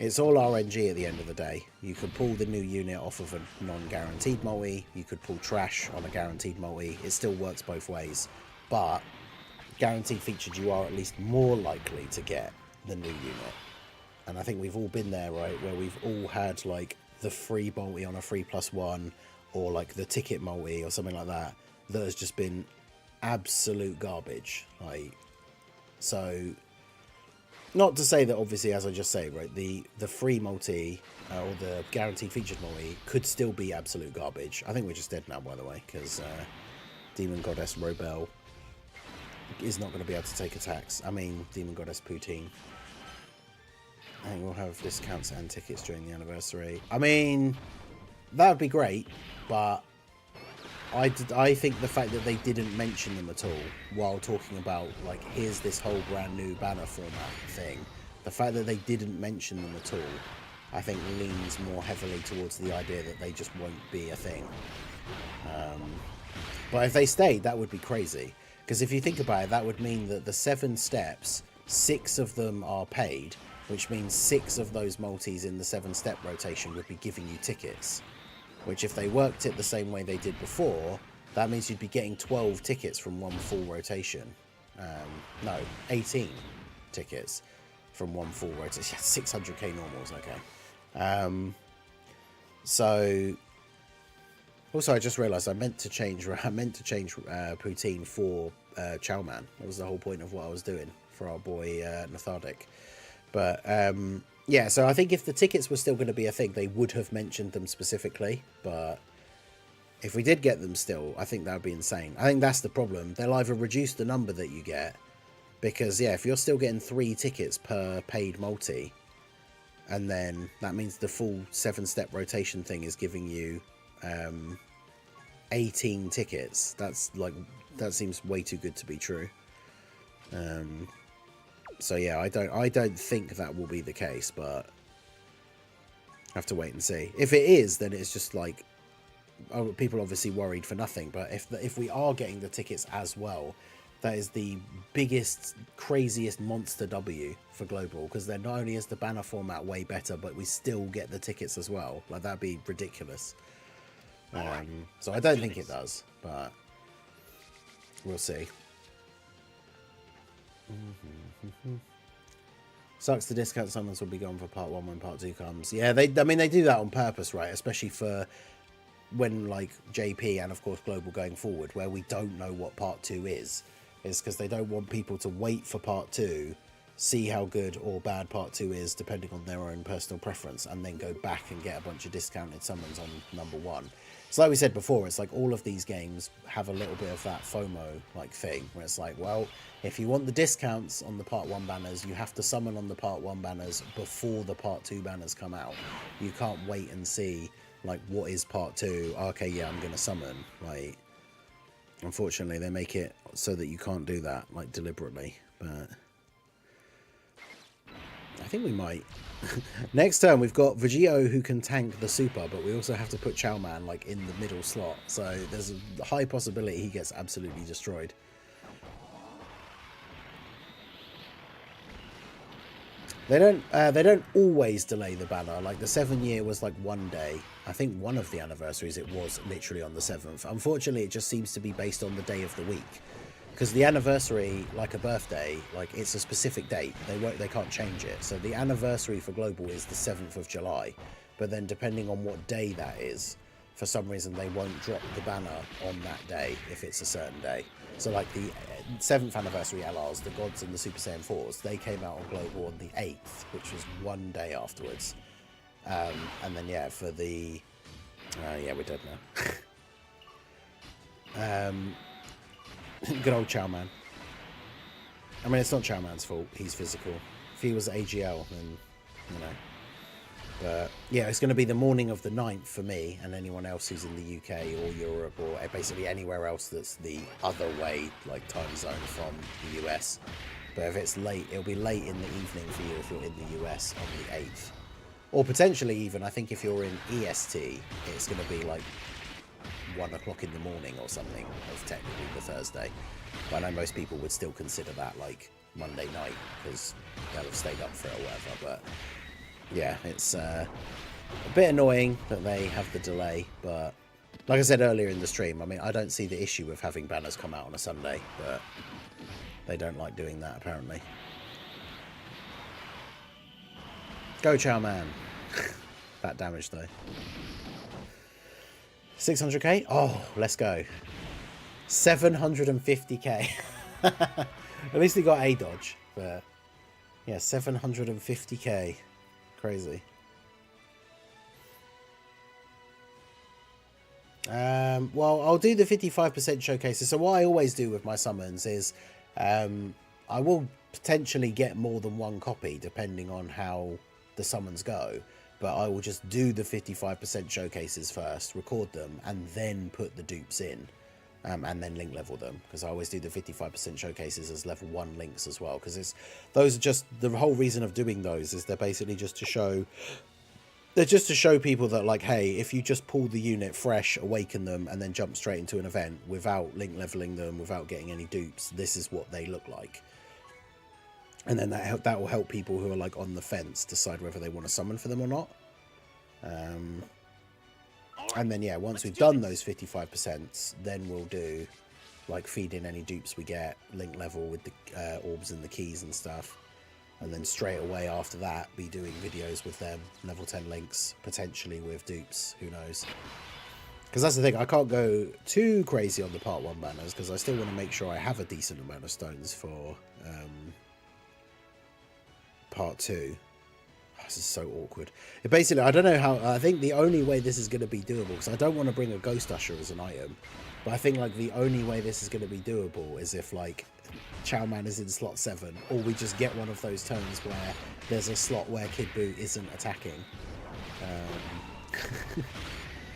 Speaker 1: it's all RNG at the end of the day. You could pull the new unit off of a non-guaranteed multi, you could pull trash on a guaranteed multi, it still works both ways, but guaranteed featured you are at least more likely to get the new unit. And I think we've all been there, right, where we've all had like the free multi on a 3+1 or like the ticket multi or something like that has just been absolute garbage. Like, so not to say that obviously, as I just say, right, the free multi or the guaranteed featured multi could still be absolute garbage. I think we're just dead now, by the way, because Demon Goddess Robel is not going to be able to take attacks. I mean, Demon Goddess Poutine. I think we'll have discounts and tickets during the anniversary. I mean, that would be great, but I think the fact that they didn't mention them at all while talking about, like, here's this whole brand new banner format thing, the fact that they didn't mention them at all, I think leans more heavily towards the idea that they just won't be a thing. But if they stayed, that would be crazy. Because if you think about it, that would mean that the 7 steps, 6 of them are paid, which means 6 of those multis in the 7-step rotation would be giving you tickets. Which, if they worked it the same way they did before, that means you'd be getting 12 tickets from one full rotation. No, 18 tickets from one full rotation. 600k normals, okay. So, also I just realised I meant to change Poutine for Chowman. That was the whole point of what I was doing for our boy Nathardic. But yeah, so I think if the tickets were still going to be a thing, they would have mentioned them specifically. But if we did get them still, I think that would be insane. I think that's the problem. They'll either reduce the number that you get, because, yeah, if you're still getting 3 tickets per paid multi, and then that means the full 7-step rotation thing is giving you 18 tickets. That seems way too good to be true. So yeah, I don't think that will be the case, but I have to wait and see. If it is, then it's just like, oh, people obviously worried for nothing. But if we are getting the tickets as well, that is the biggest, craziest monster W for Global, because then not only is the banner format way better, but we still get the tickets as well. Like, that'd be ridiculous. So I don't think it does, but we'll see. Sucks the discount summons will be gone for part 1 when part 2 comes. Yeah, I mean, they do that on purpose, right? Especially for when, like, JP and, of course, Global going forward, where we don't know what part 2 is because they don't want people to wait for part 2, see how good or bad part 2 is, depending on their own personal preference, and then go back and get a bunch of discounted summons on number 1. So like we said before, it's like all of these games have a little bit of that FOMO like thing, where it's like, well, if you want the discounts on the part 1 banners, you have to summon on the part 1 banners before the part 2 banners come out. You can't wait and see, like, what is part 2? Okay, yeah, I'm gonna summon. Like, unfortunately, they make it so that you can't do that, like, deliberately. But I think we might. Next turn, we've got Vegito who can tank the super, but we also have to put Chowman, like, in the middle slot. So there's a high possibility he gets absolutely destroyed. They don't always delay the banner. Like the 7-year was like 1 day. I think one of the anniversaries it was literally on the 7th. Unfortunately, it just seems to be based on the day of the week. Because the anniversary, like a birthday, like it's a specific date. They can't change it. So the anniversary for global is the 7th of July. But then depending on what day that is, for some reason they won't drop the banner on that day if it's a certain day. So like the 7th anniversary LRs, the Gods and the Super Saiyan 4s, they came out on global on the 8th, which was 1 day afterwards. And then yeah, for the yeah, we're dead now. Good old Chow Man. I mean, it's not Chow Man's fault. He's physical. If he was AGL, then, you know. But, yeah, it's going to be the morning of the 9th for me and anyone else who's in the UK or Europe or basically anywhere else that's the other way, like, time zone from the US. But if it's late, it'll be late in the evening for you if you're in the US on the 8th. Or potentially even, I think if you're in EST, it's going to be, like, 1 o'clock in the morning or something of technically the Thursday. But I know most people would still consider that like Monday night because they'll have stayed up for it or whatever. But yeah, it's a bit annoying that they have the delay. But like I said earlier in the stream, I mean, I don't see the issue with having banners come out on a Sunday, but they don't like doing that apparently. Go Chow Man. That damage though. 600k? Oh, let's go. 750k. At least he got a dodge, but yeah, 750k. Crazy. Well, I'll do the 55% showcases. So what I always do with my summons is I will potentially get more than 1 copy depending on how the summons go. But I will just do the 55% showcases first, record them, and then put the dupes in, and then link level them. Because I always do the 55% showcases as level 1 links as well. Because those are just the whole reason of doing those is they're basically just to show. They're just to show people that, like, hey, if you just pull the unit fresh, awaken them, and then jump straight into an event without link leveling them, without getting any dupes, this is what they look like. And then that will help people who are like on the fence decide whether they want to summon for them or not. And then yeah, once we've done those 55%, then we'll do like feed in any dupes we get, link level with the orbs and the keys and stuff. And then straight away after that, be doing videos with them, level 10 links, potentially with dupes, who knows. Because that's the thing, I can't go too crazy on the part 1 banners because I still want to make sure I have a decent amount of stones for part 2. This is so awkward. Basically, I don't know how. I think the only way this is going to be doable, because I don't want to bring a Ghost Usher as an item, but I think like the only way this is going to be doable is if like Chow Man is in slot 7, or we just get one of those turns where there's a slot where Kid Buu isn't attacking.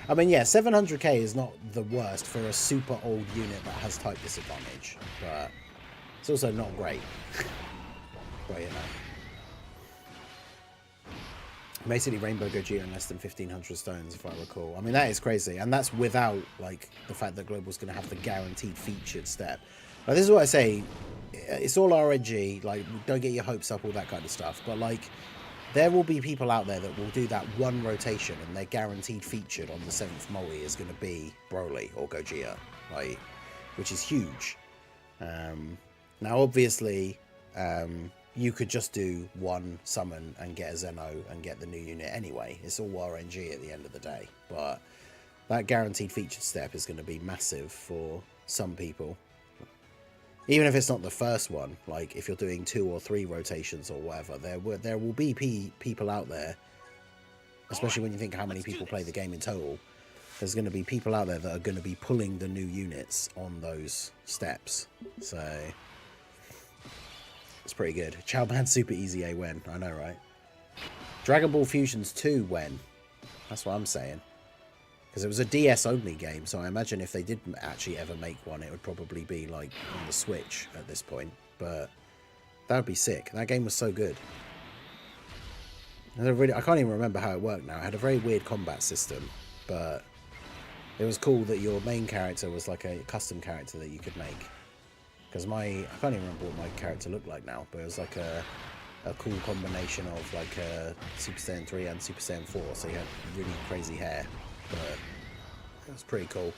Speaker 1: I mean, yeah, 700k is not the worst for a super old unit that has type disadvantage, but it's also not great. But, you know. Basically, Rainbow Gogeta in less than 1,500 stones, if I recall. I mean, that is crazy. And that's without, like, the fact that Global's going to have the guaranteed featured step. Like, this is what I say. It's all RNG. Like, don't get your hopes up, all that kind of stuff. But, like, there will be people out there that will do that 1 rotation, and their guaranteed featured on the 7th multi is going to be Broly or Gogeta. Like, which is huge. Now, obviously... you could just do 1 summon and get a Zeno and get the new unit anyway. It's all RNG at the end of the day. But that guaranteed featured step is going to be massive for some people. Even if it's not the first one, like if you're doing 2 or 3 rotations or whatever, there will be people out there, especially when you think how many people play the game in total, there's going to be people out there that are going to be pulling the new units on those steps. So... it's pretty good. Chow Man super easy A when. I know, right? Dragon Ball Fusions 2 when. That's what I'm saying. Because it was a DS only game, so I imagine if they did actually ever make one, it would probably be like on the Switch at this point. But that would be sick. That game was so good. I can't even remember how it worked now. It had a very weird combat system, but it was cool that your main character was like a custom character that you could make. Because I can't even remember what my character looked like now, but it was like a cool combination of like Super Saiyan 3 and Super Saiyan 4, so he had really crazy hair, but it was pretty cool.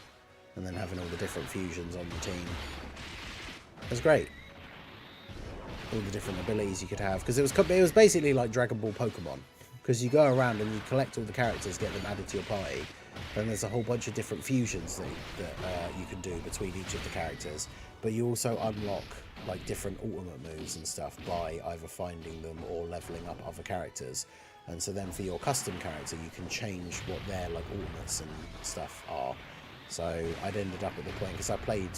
Speaker 1: And then having all the different fusions on the team, it was great. All the different abilities you could have, because it was basically like Dragon Ball Pokemon, because you go around and you collect all the characters, get them added to your party, then there's a whole bunch of different fusions that you can do between each of the characters, but you also unlock like different ultimate moves and stuff by either finding them or leveling up other characters. And so then for your custom character, you can change what their like ultimates and stuff are. So I'd ended up at the point, because I played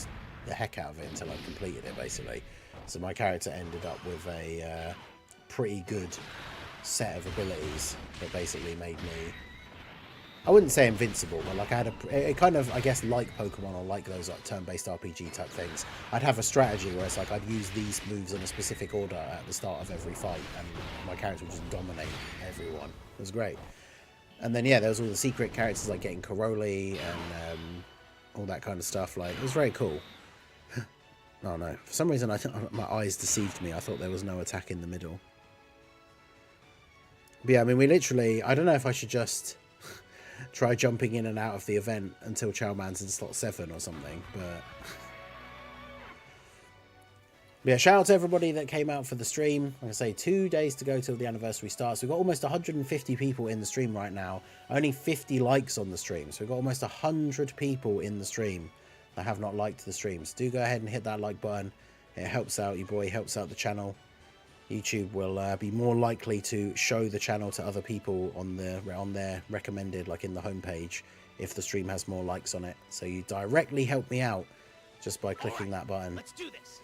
Speaker 1: the heck out of it until I completed it basically, so my character ended up with a pretty good set of abilities that basically made me, I wouldn't say invincible, but like I had it kind of, I guess, like Pokemon or like those like turn-based RPG type things. I'd have a strategy where it's like I'd use these moves in a specific order at the start of every fight, and my character would just dominate everyone. It was great. And then yeah, there was all the secret characters like getting Karoli and all that kind of stuff. Like, it was very cool. Oh no, for some reason my eyes deceived me. I thought there was no attack in the middle. But yeah, I mean, we literally, I don't know if I should just try jumping in and out of the event until Chow Man's in slot 7 or something, but yeah, shout out to everybody that came out for the stream. Like I say, 2 days to go till the anniversary starts. We've got almost 150 people in the stream right now, only 50 likes on the stream, so we've got almost 100 people in the stream that have not liked the streams. Do go ahead and hit that like button. It helps out your boy, helps out the channel. YouTube will be more likely to show the channel to other people on their recommended, like in the homepage, if the stream has more likes on it. So you directly help me out just by clicking that button.
Speaker 3: Let's do this.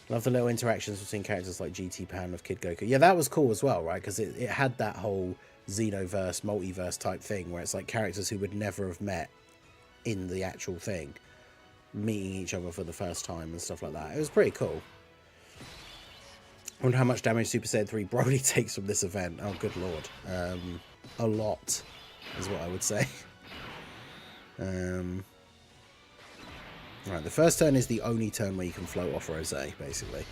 Speaker 1: Love the little interactions between characters like GT Pan with Kid Goku. Yeah, that was cool as well, right? Because it had that whole Xenoverse, multiverse type thing where it's like characters who would never have met in the actual thing meeting each other for the first time and stuff like that. It was pretty cool. I wonder how much damage Super Saiyan 3 Broly takes from this event. Oh, good lord. A lot is what I would say. Right, the first turn is the only turn where you can float off Rose, basically.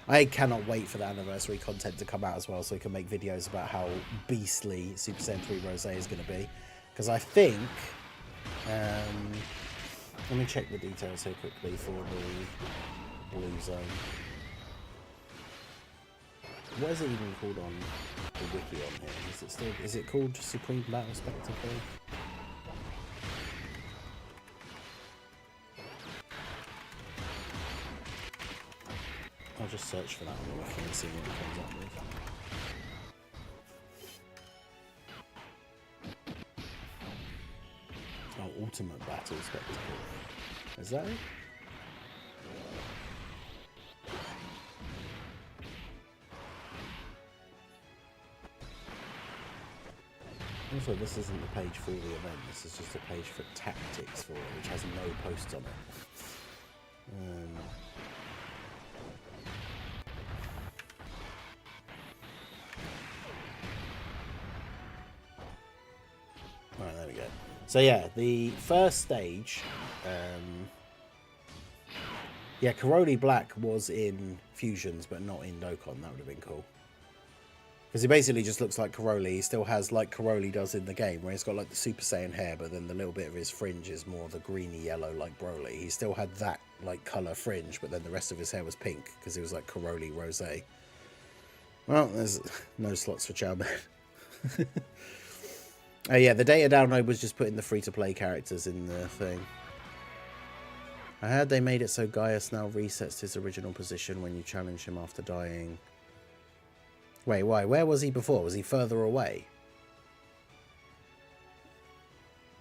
Speaker 1: I cannot wait for the anniversary content to come out as well, so we can make videos about how beastly Super Saiyan 3 Rose is going to be. Because I think... let me check the details here quickly for the blue zone. What is it even called on the wiki on here? Is it called Supreme Battle Spectacle? I'll just search for that on the wiki and see what it comes up with. Oh, Ultimate Battle Spectacle. Is that it? Also, this isn't the page for the event, this is just a page for tactics for it, which has no posts on it. Right, there we go. So yeah, the first stage, yeah, Karoli Black was in Fusions, but not in Dokkan. That would have been cool. Because he basically just looks like Karoli. He still has like Karoli does in the game, where he's got like the Super Saiyan hair, but then the little bit of his fringe is more the greeny yellow like Broly. He still had that like colour fringe, but then the rest of his hair was pink because he was like Karoli Rose. Well, there's no slots for Chow Man. Oh yeah, the data download was just putting the free-to-play characters in the thing. I heard they made it so Gaius now resets his original position when you challenge him after dying. Wait, why? Where was he before? Was he further away?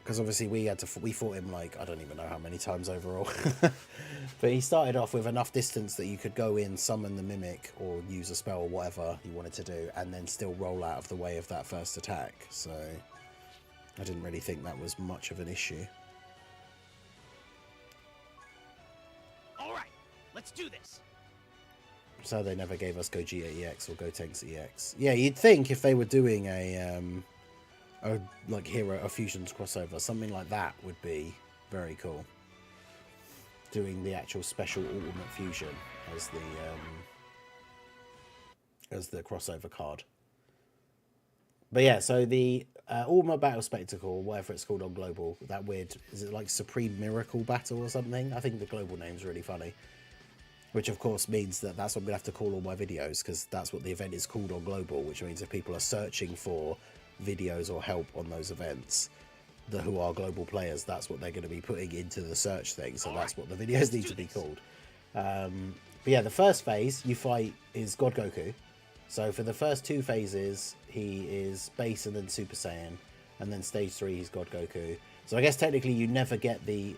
Speaker 1: Because obviously we fought him like, I don't even know how many times overall. But he started off with enough distance that you could go in, summon the Mimic, or use a spell or whatever you wanted to do, and then still roll out of the way of that first attack. So I didn't really think that was much of an issue.
Speaker 3: All right, let's do this.
Speaker 1: So they never gave us Gogeta EX or Gotenks EX. Yeah, you'd think if they were doing a like a Fusions crossover, something like that would be very cool. Doing the actual special Ultimate Fusion as the as the crossover card. But yeah, so the Ultimate Battle Spectacle, whatever it's called on Global, that weird, is it like Supreme Miracle Battle or something? I think the Global name's really funny. Which of course means that that's what I'm going to have to call all my videos, because that's what the event is called on Global, which means if people are searching for videos or help on those events, who are global players, that's what they're going to be putting into the search thing, so that's what the videos need to be called. But yeah, the first phase you fight is God Goku. So for the first 2 phases, he is base and then Super Saiyan, and then stage 3 he's God Goku. So I guess technically you never get a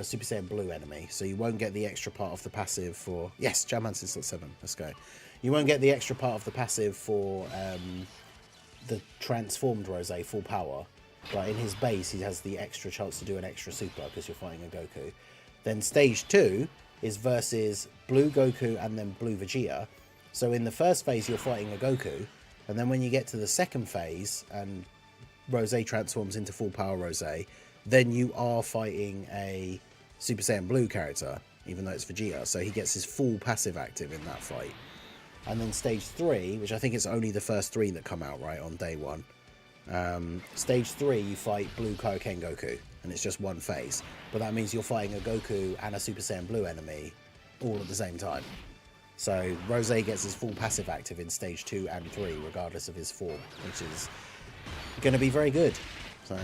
Speaker 1: Super Saiyan blue enemy, so you won't get the extra part of the passive for... Yes, Jamman's in slot 7, let's go. You won't get the extra part of the passive for the transformed Rose full power, but in his base he has the extra chance to do an extra super because you're fighting a Goku. Then stage 2 is versus blue Goku and then blue Vegeta. So in the first phase you're fighting a Goku, and then when you get to the second phase and Rose transforms into full power Rose, then you are fighting a Super Saiyan blue character, even though it's Vegeta, so he gets his full passive active in that fight. And then stage 3, which I think it's only the first 3 that come out right on day 1, stage 3 you fight blue Kaioken Goku, and it's just one phase, but that means you're fighting a Goku and a Super Saiyan blue enemy all at the same time. So Rose gets his full passive active in stage 2 and 3 regardless of his form, which is going to be very good. So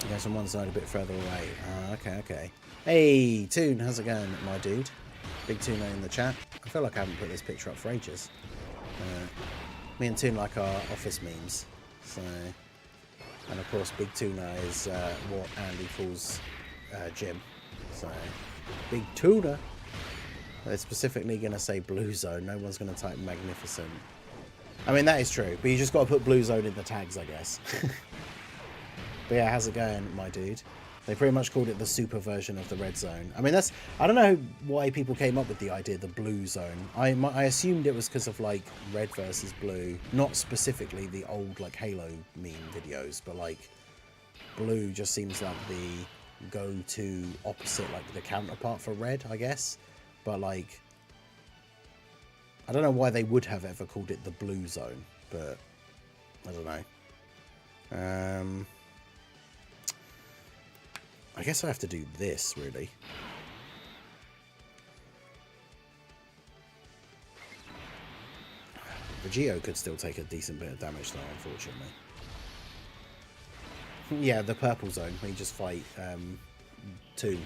Speaker 1: goes on one side a bit further away. Okay. Hey Toon, how's it going, my dude? Big Tuna in the chat. I feel like I haven't put this picture up for ages. Me and Toon like our office memes. So, and of course Big Tuna is what Andy calls Jim. So Big Tuna. They're specifically going to say Blue Zone. No one's going to type Magnificent. I mean, that is true, but you just got to put Blue Zone in the tags, I guess. But yeah, how's it going, my dude? They pretty much called it the super version of the Red Zone. I mean, I don't know why people came up with the idea, the Blue Zone. I assumed it was because of, like, Red versus Blue. Not specifically the old, like, Halo meme videos, but, like, Blue just seems like the go-to opposite, like, the counterpart for Red, I guess. But, like, I don't know why they would have ever called it the Blue Zone, but I don't know. I guess I have to do this, really. Vegito could still take a decent bit of damage, though, unfortunately. Yeah, the purple zone, where you just fight 2.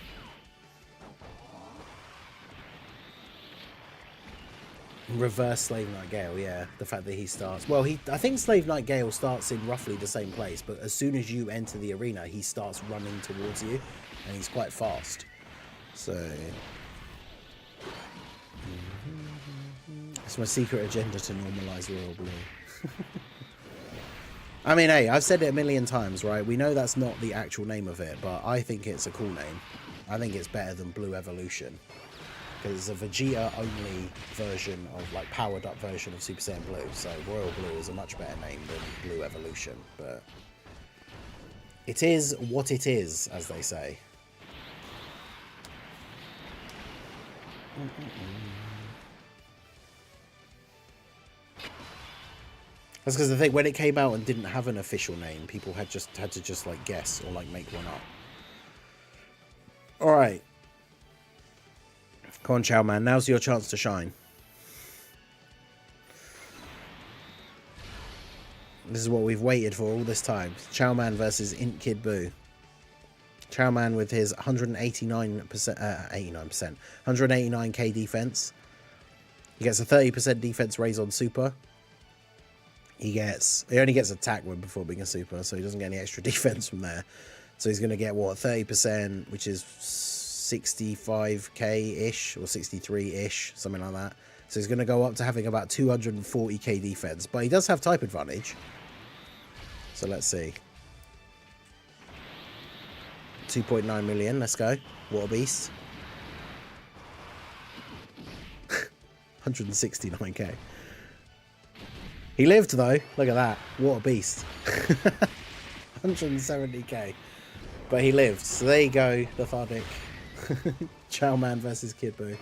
Speaker 1: Reverse Slave Knight Gale, yeah. The fact that he starts... Well, I think Slave Knight Gale starts in roughly the same place, but as soon as you enter the arena, he starts running towards you, and he's quite fast. So... It's my secret agenda to normalise Royal Blue. I mean, hey, I've said it a million times, right? We know that's not the actual name of it, but I think it's a cool name. I think it's better than Blue Evolution. Because it's a Vegeta-only version of, like, powered-up version of Super Saiyan Blue. So Royal Blue is a much better name than Blue Evolution. But it is what it is, as they say. That's because the thing, when it came out and didn't have an official name, people had to just like guess or like make one up. All right. Come on, Chow Man. Now's your chance to shine. This is what we've waited for all this time. Chow Man versus Int Kid Buu. Chow Man with his 189k defense. He gets a 30% defense raise on super. He only gets attack when before being a super, so he doesn't get any extra defense from there. So he's going to get what, 30%, which is 65k-ish or 63-ish, something like that. So he's going to go up to having about 240k defense, but he does have type advantage. So let's see. 2.9 million, let's go. What a beast. 169k. He lived though, look at that. What a beast. 170k. But he lived. So there you go, Lethargic. Chow Man versus Kid Buu.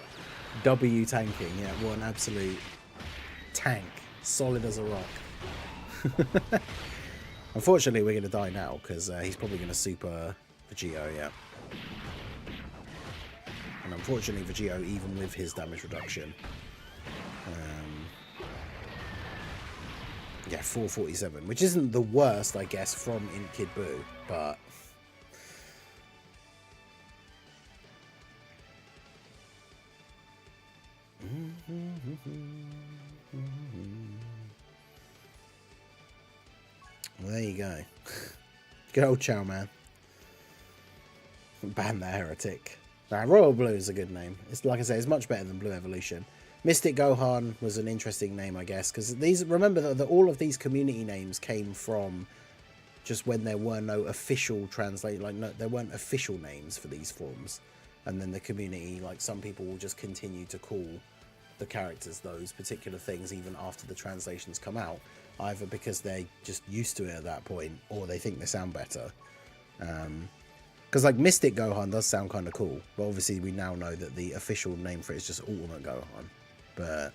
Speaker 1: W tanking, yeah, what an absolute tank. Solid as a rock. Unfortunately, we're going to die now, because he's probably going to super Vegito, yeah. And unfortunately, Vegito, even with his damage reduction, yeah, 447, which isn't the worst, I guess, from Int Kid Buu, but... Well, there you go. Good old Chow Man. Ban the heretic. Nah, Royal Blue is a good name. It's like I say, it's much better than Blue Evolution. Mystic Gohan was an interesting name, I guess, because these, remember that all of these community names came from just when there were no official translate, like no, there weren't official names for these forms, and then the community, like some people will just continue to call the characters those particular things even after the translations come out, either because they're just used to it at that point or they think they sound better. Because like Mystic Gohan does sound kind of cool, but obviously we now know that the official name for it is just Ultimate Gohan. But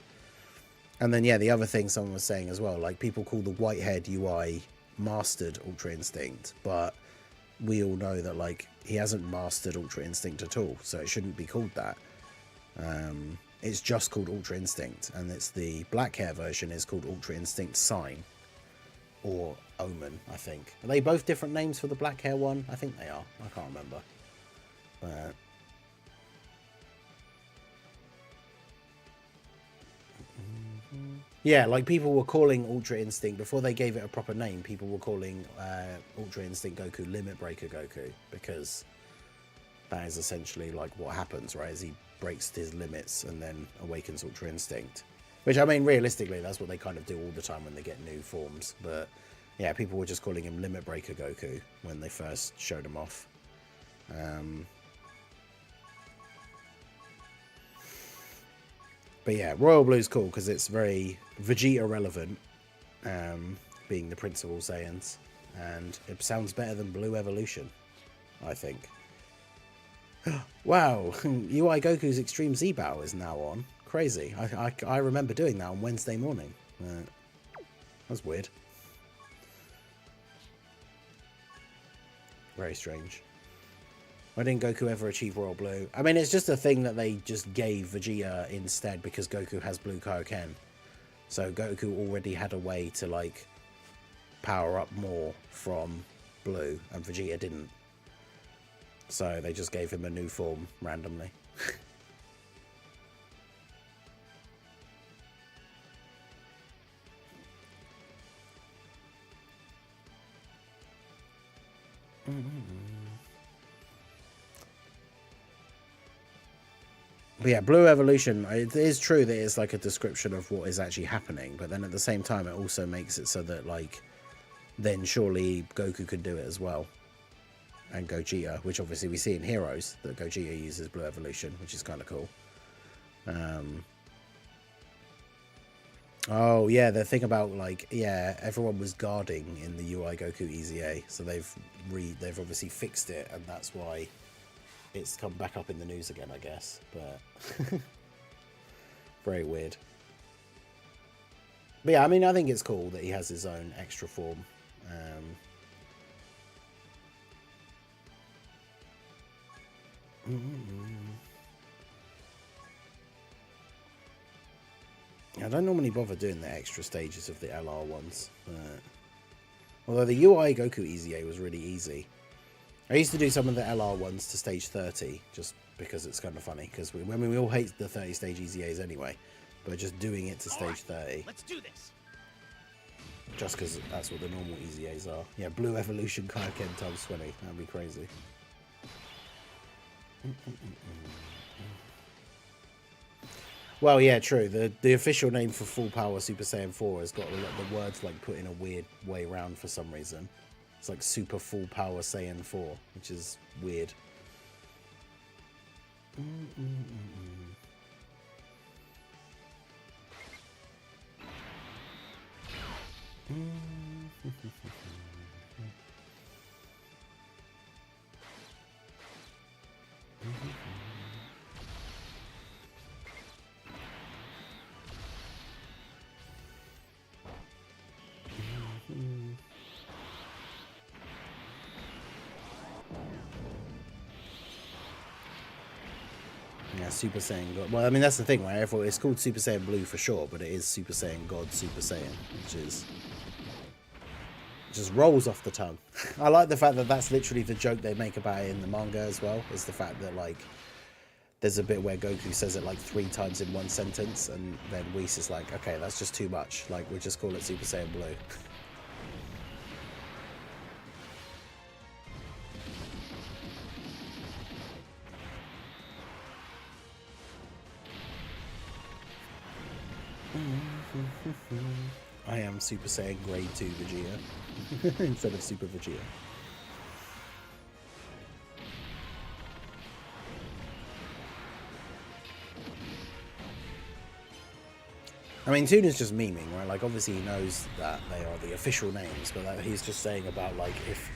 Speaker 1: and then yeah, the other thing someone was saying as well, like people call the white-haired UI mastered Ultra Instinct, but we all know that like he hasn't mastered Ultra Instinct at all, so it shouldn't be called that. It's just called Ultra Instinct, and it's the black hair version is called Ultra Instinct Sign or Omen, I think. Are they both different names for the black hair one? I think they are. I can't remember. But yeah, like people were calling Ultra Instinct, before they gave it a proper name, people were calling Ultra Instinct Goku Limit Breaker Goku, because that is essentially like what happens, right? As he breaks his limits and then awakens Ultra Instinct. Which, I mean, realistically, that's what they kind of do all the time when they get new forms. But yeah, people were just calling him Limit Breaker Goku when they first showed him off. But yeah, Royal Blue's cool because it's very Vegeta relevant, being the Prince of All Saiyans, and it sounds better than Blue Evolution, I think. Wow, UI Goku's Extreme Z Battle is now on. Crazy. I remember doing that on Wednesday morning. That's weird. Very strange. Why didn't Goku ever achieve Royal Blue? I mean, it's just a thing that they just gave Vegeta instead because Goku has Blue Kaioken. So Goku already had a way to, like, power up more from Blue, and Vegeta didn't. So they just gave him a new form randomly. But yeah, Blue Evolution, it is true that it's like a description of what is actually happening, but then at the same time it also makes it so that, like, then surely Goku could do it as well. And Gogeta, which obviously we see in Heroes, that Gogeta uses Blue Evolution, which is kind of cool. Oh yeah, the thing about, like, yeah, everyone was guarding in the UI Goku EZA, so they've obviously fixed it, and that's why it's come back up in the news again, I guess. But very weird. But yeah, I mean, I think it's cool that he has his own extra form. I don't normally bother doing the extra stages of the LR ones. Although the UI Goku EZA was really easy. I used to do some of the LR ones to stage 30, just because it's kind of funny. Because we all hate the 30 stage EZAs anyway. But just doing it to stage 30.
Speaker 3: Let's do this.
Speaker 1: Just because that's what the normal EZAs are. Yeah, Blue Evolution Kaioken times 20. That'd be crazy. Well, yeah, true. The official name for Full Power Super Saiyan 4 has got the words like put in a weird way round for some reason. It's like Super Full Power Saiyan 4, which is weird. Yeah, Super Saiyan God. Well, I mean, that's the thing, right? It's called Super Saiyan Blue for sure, but it is Super Saiyan God Super Saiyan, which is... just rolls off the tongue. I like the fact that that's literally the joke they make about it in the manga as well, is the fact that, like, there's a bit where Goku says it, like, 3 times in one sentence, and then Whis is like, okay, that's just too much. Like, we'll just call it Super Saiyan Blue. I am Super Saiyan Grade 2 Vegeta instead of Super Vegeta. I mean, Tuna's just memeing, right? Like, obviously he knows that they are the official names, but he's just saying about, like, if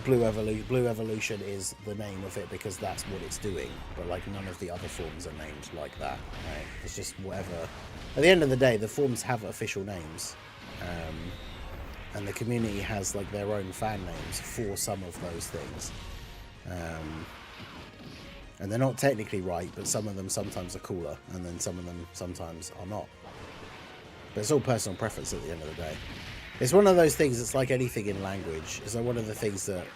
Speaker 1: Blue Evolution is the name of it because that's what it's doing, but, like, none of the other forms are named like that, right? It's just whatever. At the end of the day, the forms have official names, and the community has, like, their own fan names for some of those things. And they're not technically right, but some of them sometimes are cooler, and then some of them sometimes are not. But it's all personal preference at the end of the day. It's one of those things, it's like anything in language. It's like one of the things that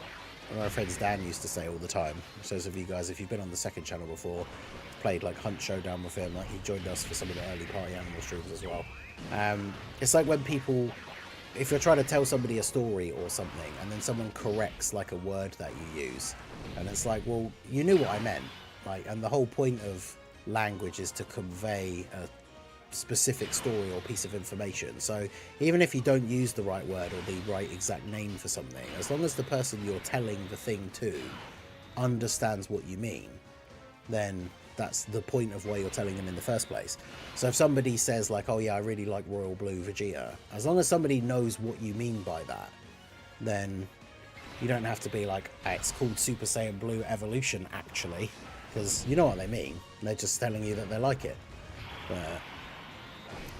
Speaker 1: my friend's Dan used to say all the time. So if you guys, if you've been on the second channel before, played like Hunt Showdown with him, like he joined us for some of the early Party Animal streams as well. It's like when people, if you're trying to tell somebody a story or something, and then someone corrects like a word that you use, and it's like, well, you knew what I meant. Like, and the whole point of language is to convey a specific story or piece of information. So even if you don't use the right word or the right exact name for something, as long as the person you're telling the thing to understands what you mean, then that's the point of why you're telling them in the first place. So if somebody says like, oh yeah, I really like Royal Blue Vegeta, as long as somebody knows what you mean by that, then you don't have to be like, hey, it's called Super Saiyan Blue Evolution actually, because you know what they mean. They're just telling you that they like it.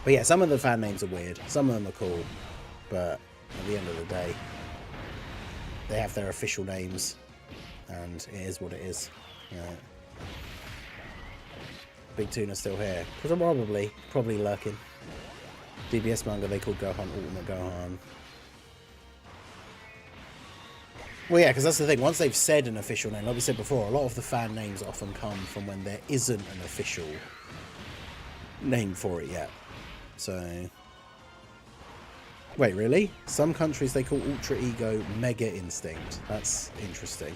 Speaker 1: But yeah, some of the fan names are weird. Some of them are cool. But at the end of the day, they have their official names. And it is what it is. Big Tuna's still here. Probably lurking. DBS manga, they called Gohan Ultimate Gohan. Well, yeah, because that's the thing. Once they've said an official name, like we said before, a lot of the fan names often come from when there isn't an official name for it yet. So, wait, really? Some countries they call Ultra Ego Mega Instinct. That's interesting.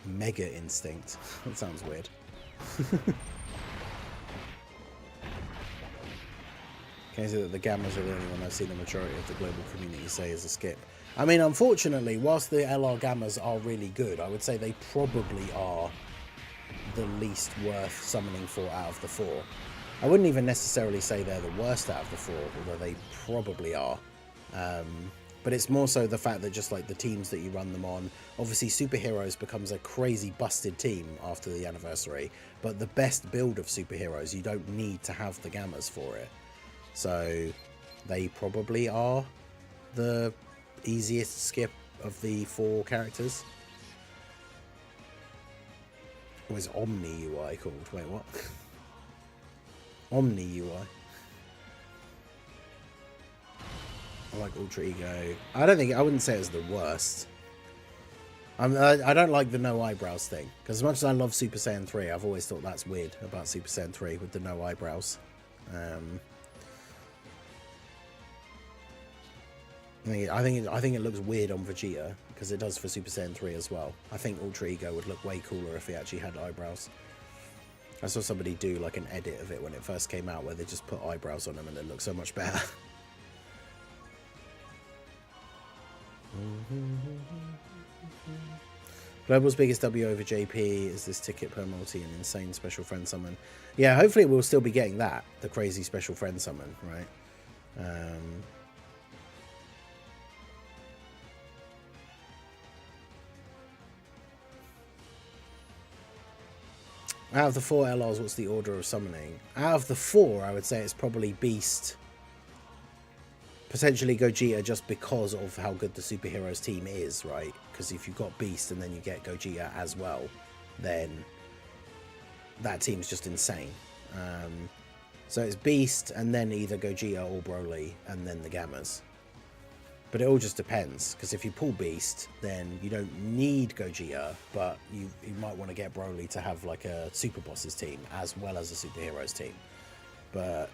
Speaker 1: Mega Instinct. That sounds weird. Can you say that the Gammas are the only one I've seen the majority of the global community say is a skip? I mean, unfortunately, whilst the LR Gammas are really good, I would say they probably are the least worth summoning for out of the 4. I wouldn't even necessarily say they're the worst out of the 4, although they probably are. But it's more so the fact that just like the teams that you run them on, obviously Superheroes becomes a crazy busted team after the anniversary, but the best build of Superheroes, you don't need to have the Gammas for it. So they probably are the easiest skip of the 4 characters. What is Omni UI called? Wait, what? Omni UI. I like Ultra Ego. I wouldn't say it's the worst. I don't like the no eyebrows thing. Because as much as I love Super Saiyan 3, I've always thought that's weird about Super Saiyan 3 with the no eyebrows. I think it looks weird on Vegeta, because it does for Super Saiyan 3 as well. I think Ultra Ego would look way cooler if he actually had eyebrows. I saw somebody do like an edit of it when it first came out where they just put eyebrows on him and it looked so much better. Global's biggest W over JP is this ticket per multi and insane special friend summon. Yeah, hopefully we'll still be getting that, the crazy special friend summon, right? Out of the 4 LRs, what's the order of summoning? Out of the 4, I would say it's probably Beast, potentially Gogeta just because of how good the superheroes team is, right? Because if you've got Beast and then you get Gogeta as well, then that team's just insane. So it's Beast and then either Gogeta or Broly and then the Gammas. But it all just depends, because if you pull Beast, then you don't need Gogeta, but you might want to get Broly to have like a Super Bosses team as well as a Superheroes team. But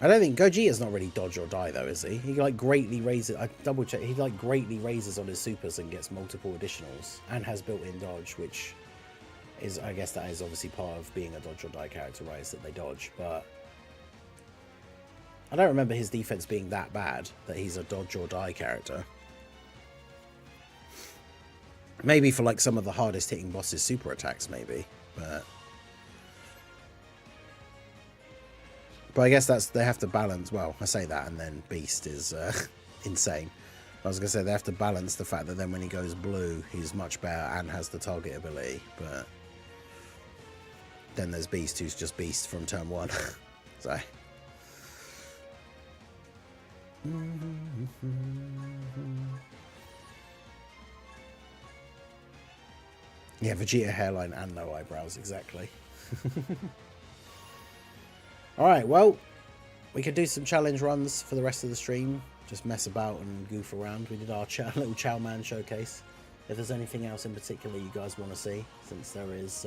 Speaker 1: I don't think Gogeta's not really dodge or die though, is he? He like greatly raises. I double check. He like greatly raises on his supers and gets multiple additionals, and has built-in dodge, which is, I guess, that is obviously part of being a dodge or die character, right? Is that they dodge, but I don't remember his defense being that bad that he's a dodge or die character. Maybe for like some of the hardest hitting bosses, super attacks, maybe, but I guess they have to balance. Well, I say that, and then Beast is insane. I was gonna say they have to balance the fact that then when he goes blue, he's much better and has the target ability, but then there's Beast, who's just Beast from turn 1. So. Yeah, Vegeta hairline and no eyebrows, exactly. Alright, well, we could do some challenge runs for the rest of the stream. Just mess about and goof around. We did our little Chow Man showcase. If there's anything else in particular you guys want to see, since there is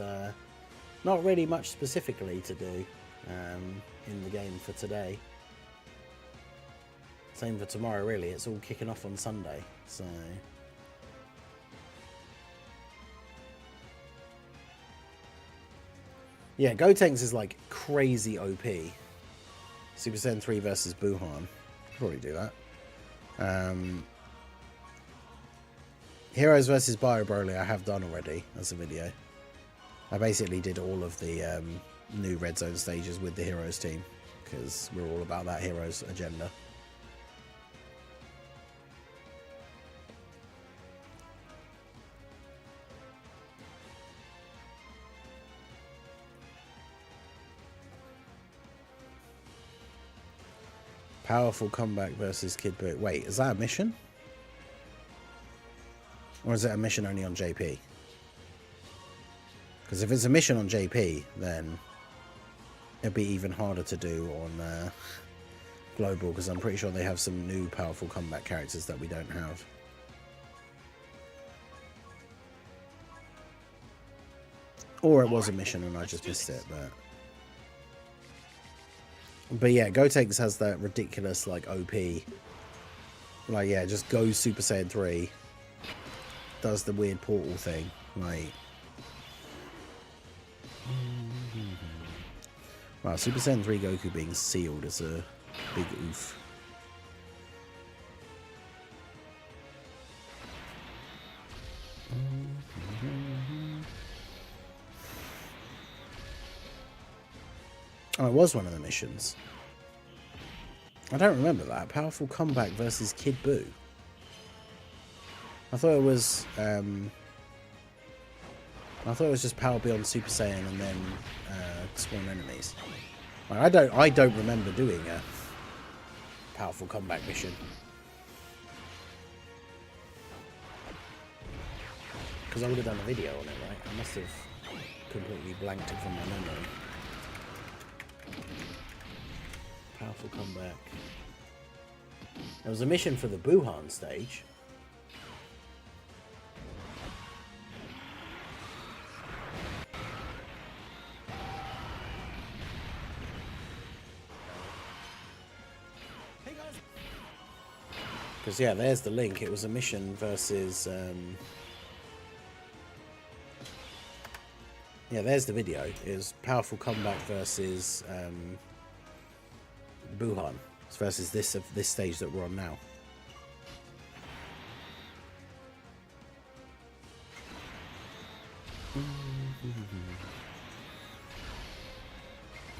Speaker 1: not really much specifically to do in the game for today. Same for tomorrow, really. It's all kicking off on Sunday, so yeah, Gotenks is like crazy OP. Super Saiyan 3 versus Buhan. Probably do that. Heroes versus Bio Broly I have done already as a video. I basically did all of the new Red Zone stages with the Heroes team, because we're all about that Heroes agenda. Powerful comeback versus Kid Buu. Wait, is that a mission? Or is it a mission only on JP? Because if it's a mission on JP, then it'd be even harder to do on Global, because I'm pretty sure they have some new powerful comeback characters that we don't have. Or it was a mission and I just missed it, But yeah, Gotenks has that ridiculous, like, OP. Like, yeah, just goes Super Saiyan 3. Does the weird portal thing. Like. Wow, Super Saiyan 3 Goku being sealed is a big oof. Oh, it was one of the missions. I don't remember that. Powerful comeback versus Kid Buu. I thought it was just power beyond Super Saiyan and then spawn enemies. Like, I don't remember doing a powerful comeback mission. Because I would have done a video on it, right? I must have completely blanked it from my memory. Powerful comeback. There was a mission for the Buhan stage. Because yeah, there's the link. It was a mission versus yeah, there's the video. It was powerful comeback versus Buhan. It's versus this stage that we're on now.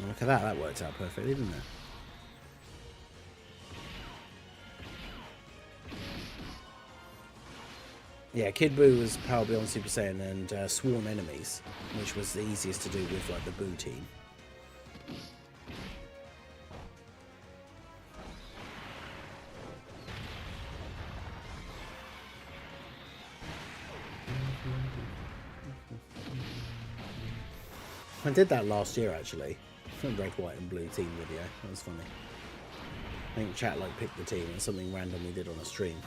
Speaker 1: Look at that. That worked out perfectly, didn't it? Yeah, Kid Buu was power beyond Super Saiyan and sworn enemies, which was the easiest to do with like the Buu team. I did that last year actually. Red, white, and blue team video. That was funny. I think chat like picked the team and something random we did on a stream.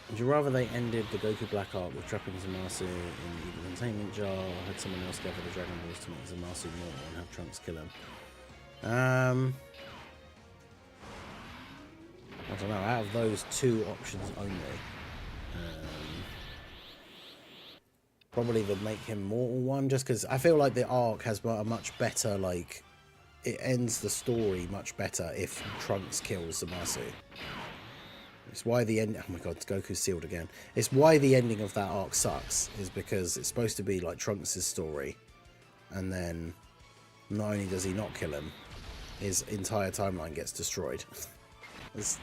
Speaker 1: Would you rather they ended the Goku Black Arc with trapping Zamasu in the containment jar, or had someone else gather the Dragon Balls to make Zamasu mortal and have Trunks kill him? I don't know. Out of those two options only, probably the make him mortal one, just because I feel like the arc has a much better, like, it ends the story much better if Trunks kills Zamasu. It's why the end. Oh my god, Goku's sealed again. It's why the ending of that arc sucks, is because it's supposed to be like Trunks' story, and then not only does he not kill him, his entire timeline gets destroyed. It's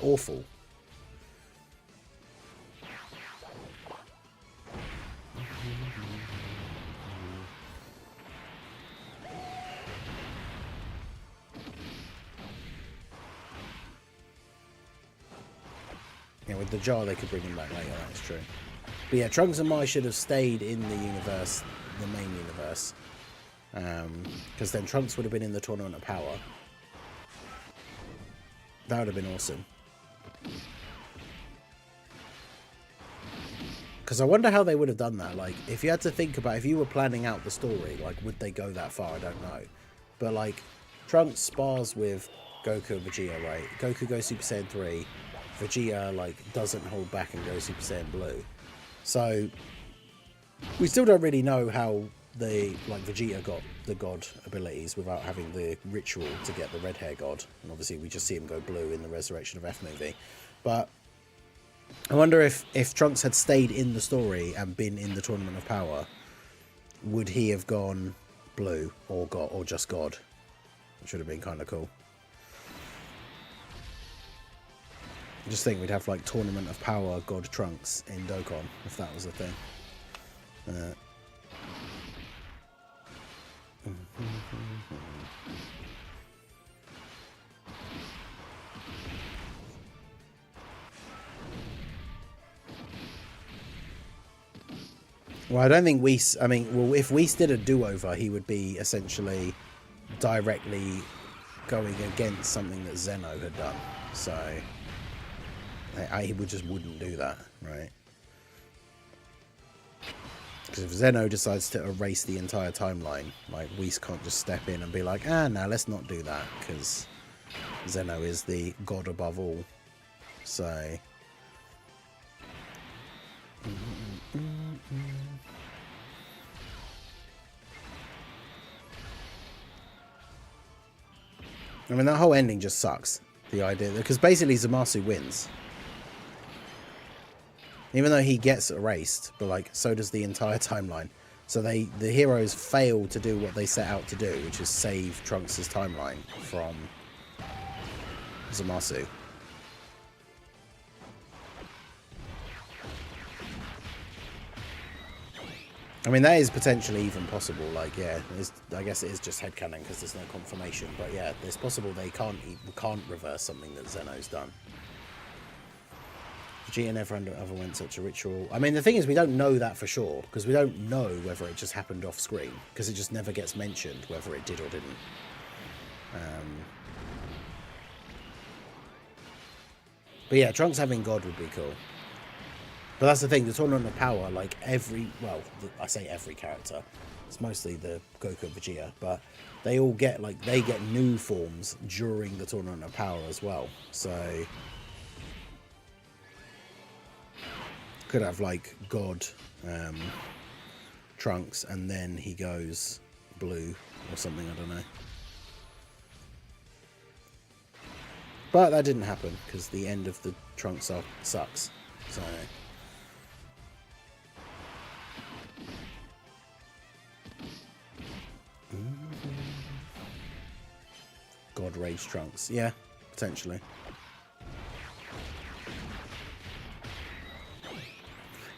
Speaker 1: awful. Yeah, with the jar they could bring him back later, that's true. But yeah, Trunks and Mai should have stayed in the universe, the main universe. Because then Trunks would have been in the Tournament of Power. That would have been awesome. Because I wonder how they would have done that. Like, if you had to think about, if you were planning out the story, like, would they go that far? I don't know. But, like, Trunks spars with Goku and Vegeta, right? Goku goes Super Saiyan 3. Vegeta, like, doesn't hold back and goes Super Saiyan Blue. So, we still don't really know how Vegeta got the God abilities without having the ritual to get the red hair God. And obviously we just see him go blue in the Resurrection of F movie. But I wonder if Trunks had stayed in the story and been in the Tournament of Power, would he have gone blue or God or just God? It should have been kind of cool. I just think we'd have like Tournament of Power God Trunks in Dokkan if that was a thing. Well, I don't think Whis. I mean, well, if Whis did a do-over, he would be essentially directly going against something that Zeno had done. So he wouldn't do that, right? Because if Zeno decides to erase the entire timeline, like, Whis can't just step in and be like, no, let's not do that, because Zeno is the god above all. So I mean, that whole ending just sucks. The idea, because basically Zamasu wins. Even though he gets erased, but like, so does the entire timeline. So the heroes fail to do what they set out to do, which is save Trunks' timeline from Zamasu. I mean, that is potentially even possible. Like, yeah, I guess it is just headcanon because there's no confirmation. But yeah, it's possible they can't reverse something that Zeno's done. Vegeta never underwent such a ritual. I mean, the thing is, we don't know that for sure, because we don't know whether it just happened off screen, because it just never gets mentioned whether it did or didn't. But yeah, Trunks having God would be cool. But that's the thing, the Tournament of Power, like I say every character, it's mostly the Goku and Vegeta, but they all get, like, they get new forms during the Tournament of Power as well. So could have like God Trunks and then he goes blue or something, I don't know. But that didn't happen because the end of the Trunks arc sucks. So God Rage Trunks, yeah, potentially.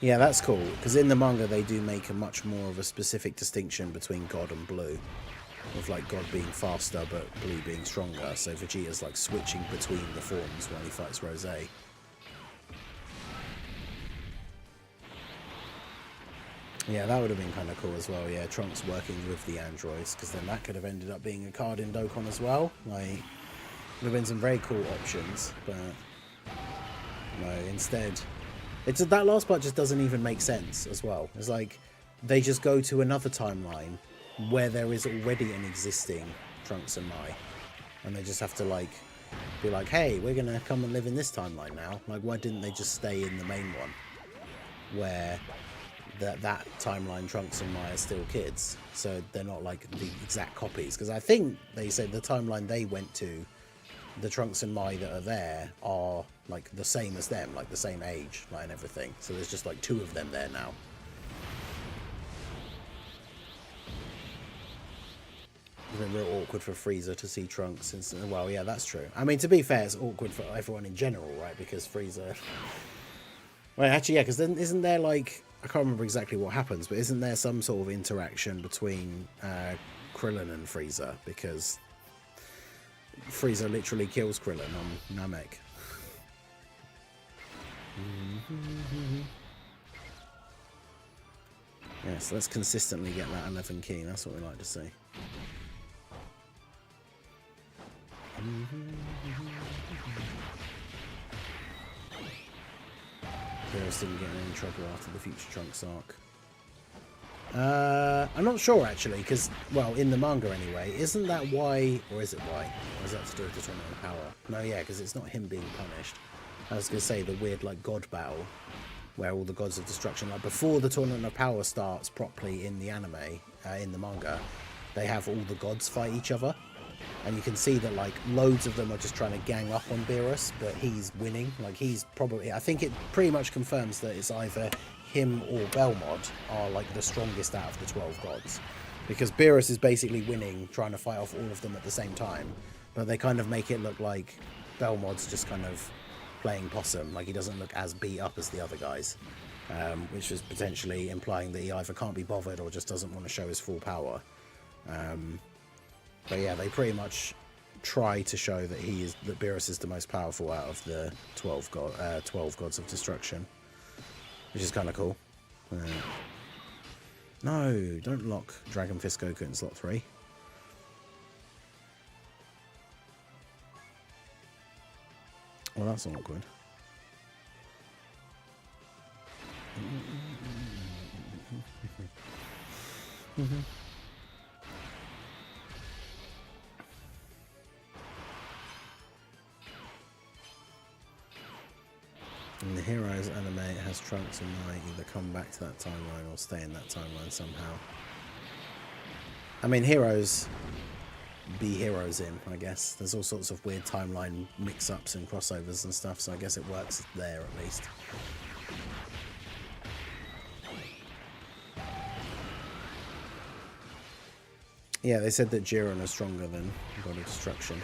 Speaker 1: Yeah, that's cool, because in the manga they do make a much more of a specific distinction between God and Blue. With, like, God being faster but Blue being stronger, so Vegeta's, like, switching between the forms while he fights Rosé. Yeah, that would have been kind of cool as well. Yeah, Trunks working with the androids, because then that could have ended up being a card in Dokkan as well. Like, would have been some very cool options, but no. Instead, it's that last part just doesn't even make sense as well. It's like they just go to another timeline where there is already an existing Trunks and Mai, and they just have to like be like, hey, we're gonna come and live in this timeline now. Like, why didn't they just stay in the main one where that timeline Trunks and Mai are still kids, so they're not like the exact copies? Because I think they said the timeline they went to, the Trunks and Mai that are there are like the same as them, like the same age, like, and everything. So there's just like 2 of them there now. It's been real awkward for Frieza to see Trunks since. Well, yeah, that's true. I mean, to be fair, it's awkward for everyone in general, right? Because Frieza. Well, actually, yeah, because then isn't there like, I can't remember exactly what happens, but isn't there some sort of interaction between Krillin and Frieza? Because Frieza literally kills Krillin on Namek. Yes, let's consistently get that 11 key. That's what we like to see. Beerus didn't get in any trouble after the Future Trunks arc. I'm not sure actually, because, well, in the manga anyway, isn't that why, or is it why? Or is that to do with the Tournament of Power? No, yeah, because it's not him being punished. I was going to say the weird, like, god battle, where all the gods of destruction, like, before the Tournament of Power starts properly in the anime, in the manga, they have all the gods fight each other. And you can see that, like, loads of them are just trying to gang up on Beerus, but he's winning. Like, he's probably, I think it pretty much confirms that it's either him or Belmod are, like, the strongest out of the 12 gods. Because Beerus is basically winning, trying to fight off all of them at the same time. But they kind of make it look like Belmod's just kind of playing possum. Like, he doesn't look as beat up as the other guys. Which is potentially implying that he either can't be bothered or just doesn't want to show his full power. But yeah, they pretty much try to show that Beerus is the most powerful out of the 12 gods of destruction, which is kind of cool. No, don't lock Dragon Fist Goku in slot 3. Well, that's awkward. In the Heroes anime, it has Trunks and Mai either come back to that timeline or stay in that timeline somehow. I mean, Heroes be heroes in, I guess. There's all sorts of weird timeline mix-ups and crossovers and stuff, so I guess it works there at least. Yeah, they said that Jiren is stronger than God of Destruction.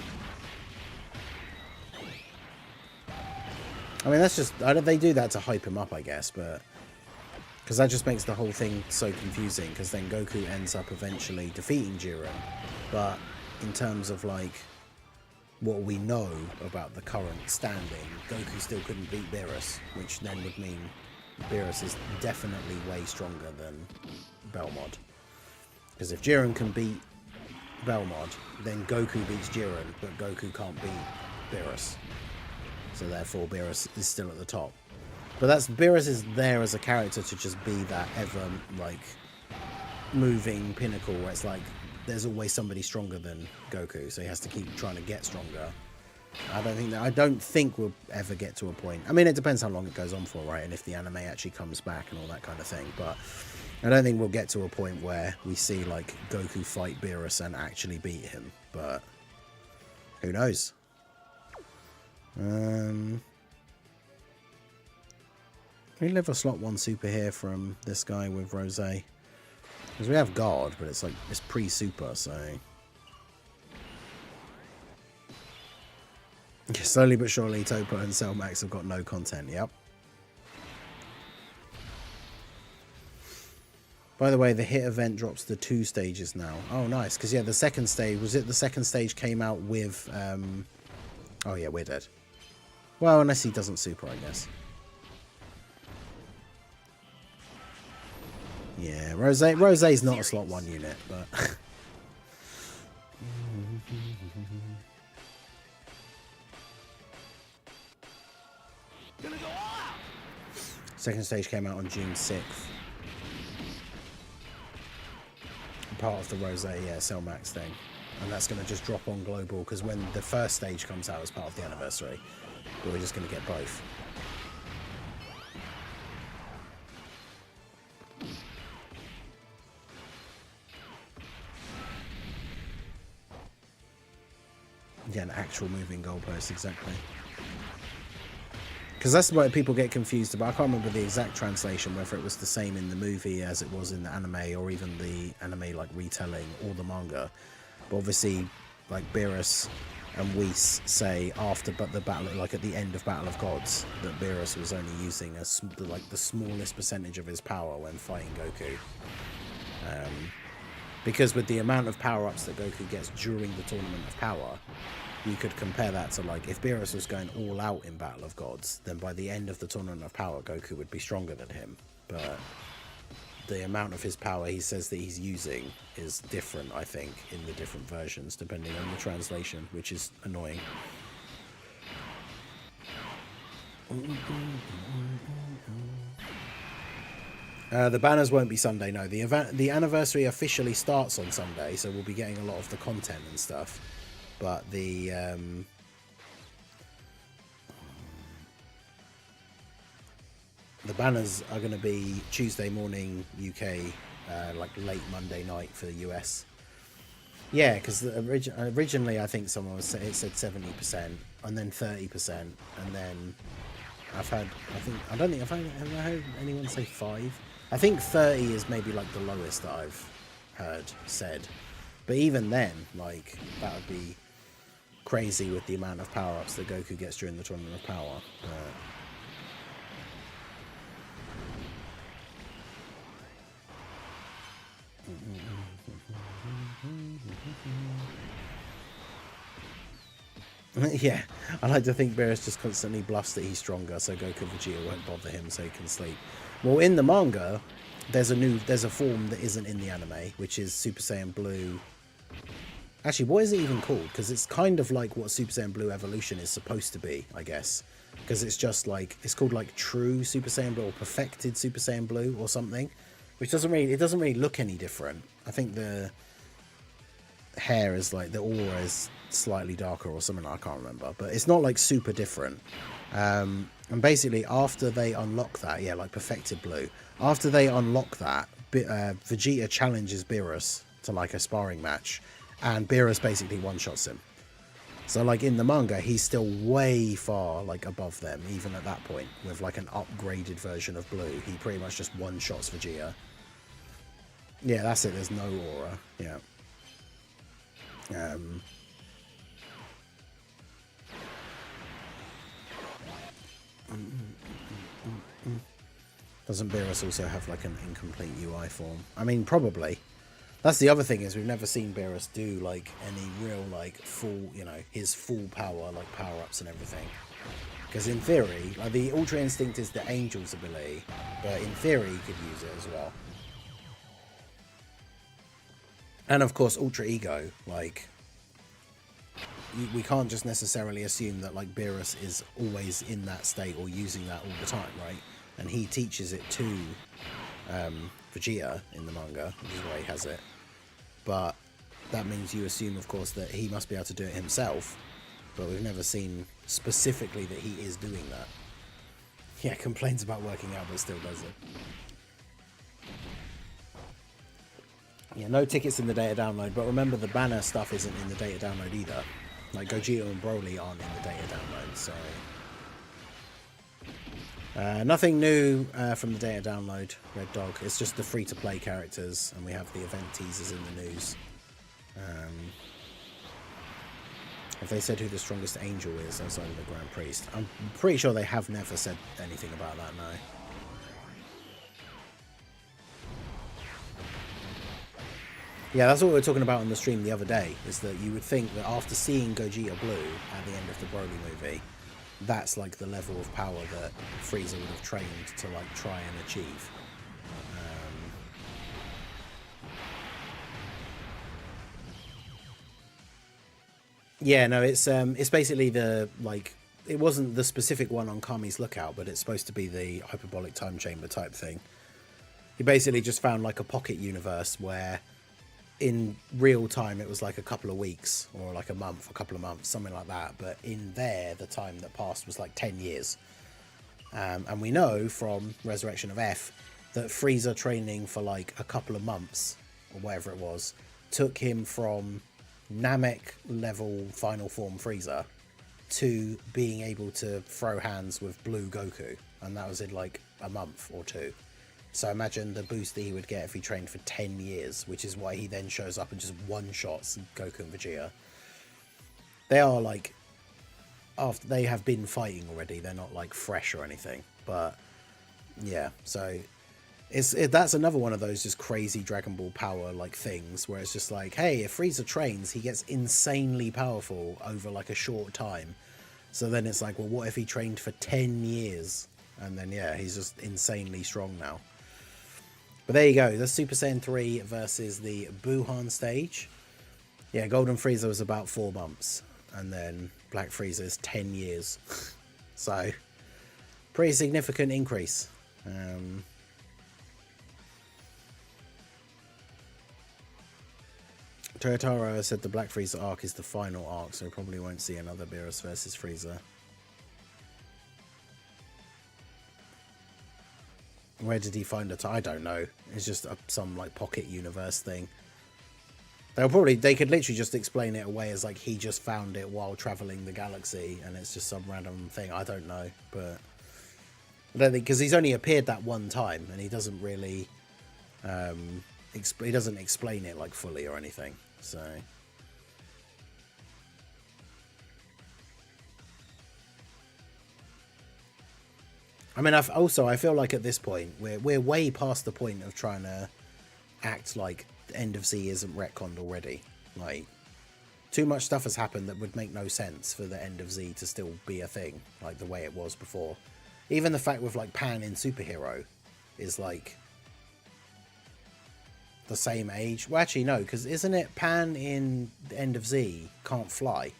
Speaker 1: I mean, that's just, they do that to hype him up, I guess, but because that just makes the whole thing so confusing, because then Goku ends up eventually defeating Jiren, but in terms of, like, what we know about the current standing, Goku still couldn't beat Beerus, which then would mean Beerus is definitely way stronger than Belmod. Because if Jiren can beat Belmod, then Goku beats Jiren, but Goku can't beat Beerus. So therefore Beerus is still at the top. But Beerus is there as a character to just be that ever, like, moving pinnacle where it's like there's always somebody stronger than Goku, so he has to keep trying to get stronger. I don't think we'll ever get to a point. I mean, it depends how long it goes on for, right? And if the anime actually comes back and all that kind of thing. But I don't think we'll get to a point where we see, like, Goku fight Beerus and actually beat him. But who knows? We live a slot 1 super here from this guy with Rose. Because we have God, but it's like, it's pre-super, so... Slowly but surely, Topa and Cellmax have got no content, yep. By the way, the hit event drops to 2 stages now. Oh, nice, because yeah, the second stage, was it the second stage came out with... Oh yeah, we're dead. Well, unless he doesn't super, I guess. Yeah, Rose's not a slot 1 unit, but
Speaker 3: Gonna go all out.
Speaker 1: second stage came out on June 6th. Part of the Rose, yeah, Cell Max thing. And that's going to just drop on global, because when the first stage comes out as part of the anniversary, we're just going to get both. Yeah, an actual moving goalpost, exactly. Because that's why people get confused about. I can't remember the exact translation, whether it was the same in the movie as it was in the anime, or even the anime like retelling, or the manga. But obviously, like Beerus and Whis say after, but the battle, like at the end of Battle of Gods, that Beerus was only using like the smallest percentage of his power when fighting Goku. Because with the amount of power-ups that Goku gets during the Tournament of Power, you could compare that to, like, if Beerus was going all out in Battle of Gods, then by the end of the Tournament of Power, Goku would be stronger than him. But the amount of his power he says that he's using is different, I think, in the different versions, depending on the translation, which is annoying. The banners won't be Sunday, no. The anniversary officially starts on Sunday, so we'll be getting a lot of the content and stuff. But the banners are going to be Tuesday morning UK, like late Monday night for the US. Yeah, because originally I think someone was it said 70%, and then 30%, and then I don't think I've ever heard anyone say 5. I think 30 is maybe like the lowest that I've heard said. But even then, like, that would be crazy with the amount of power-ups that Goku gets during the Tournament of Power. Yeah, I like to think Beerus just constantly bluffs that he's stronger, so Goku and Vegeta won't bother him so he can sleep. Well, in the manga, there's a form that isn't in the anime, which is Super Saiyan Blue. Actually, what is it even called? Because it's kind of like what Super Saiyan Blue Evolution is supposed to be, I guess. Because it's just like, it's called like True Super Saiyan Blue, or Perfected Super Saiyan Blue, or something. Which doesn't really look any different. I think the hair is like, the aura is slightly darker or something, I can't remember. But it's not like super different. And basically, after they unlock that, yeah, like Perfected Blue, after they unlock that, Vegeta challenges Beerus to like a sparring match, and Beerus basically one-shots him. So like in the manga, he's still way far like above them, even at that point, with like an upgraded version of Blue. He pretty much just one-shots Vegeta. Yeah, that's it, there's no aura, yeah. Doesn't Beerus also have like an incomplete UI form? I mean, probably. That's the other thing, is we've never seen Beerus do like any real like full, you know, his full power, like power-ups and everything. Because in theory, like the Ultra Instinct is the Angel's ability, but in theory he could use it as well. And of course, Ultra Ego, like, we can't just necessarily assume that like Beerus is always in that state or using that all the time, right? And he teaches it to Vegeta in the manga, which is why he has it. But that means you assume, of course, that he must be able to do it himself. But we've never seen specifically that he is doing that. Yeah, complains about working out, but still does it. Yeah, no tickets in the data download, but remember the banner stuff isn't in the data download either. Like Gogeta and Broly aren't in the data download, so... nothing new from the data download, Red Dog. It's just the free-to-play characters, and we have the event teasers in the news. Have they said who the strongest angel is outside of the Grand Priest? I'm pretty sure they have never said anything about that, no. Yeah, that's what we were talking about on the stream the other day, is that you would think that after seeing Gogeta Blue at the end of the Broly movie, that's like the level of power that Frieza would have trained to like try and achieve. Yeah, no, it's basically the, like, it wasn't the specific one on Kami's Lookout, but it's supposed to be the hyperbolic time chamber type thing. He basically just found like a pocket universe where in real time it was like a couple of weeks or like a month, a couple of months, something like that. But in there, the time that passed was like 10 years. And we know from Resurrection of F that Frieza training for like a couple of months or whatever it was took him from Namek level final form Frieza to being able to throw hands with blue Goku. And that was in like a month or two. So imagine the boost that he would get if he trained for 10 years, which is why he then shows up and just one-shots Goku and Vegeta. They are like, after they have been fighting already, they're not like fresh or anything. But yeah, so that's another one of those just crazy Dragon Ball power like things where it's just like, hey, if Frieza trains, he gets insanely powerful over like a short time. So then it's like, well, what if he trained for 10 years? And then, yeah, he's just insanely strong now. But there you go. The Super Saiyan 3 versus the Buhan stage. Yeah, Golden Frieza was about 4 months. And then Black Frieza is 10 years. So, pretty significant increase. Toyotaro said the Black Frieza arc is the final arc, so we probably won't see another Beerus versus Frieza. Where did he find it? I don't know. It's just some like pocket universe thing. They could literally just explain it away as like he just found it while traveling the galaxy and it's just some random thing. I don't know, but I don't think, because he's only appeared that one time and he doesn't really he doesn't explain it like fully or anything. So I mean, I feel like at this point we're way past the point of trying to act like the end of Z isn't retconned already. Like, too much stuff has happened that would make no sense for the end of Z to still be a thing, like the way it was before. Even the fact with like Pan in Superhero is like the same age. Well, actually no, because isn't it Pan in the end of Z can't fly?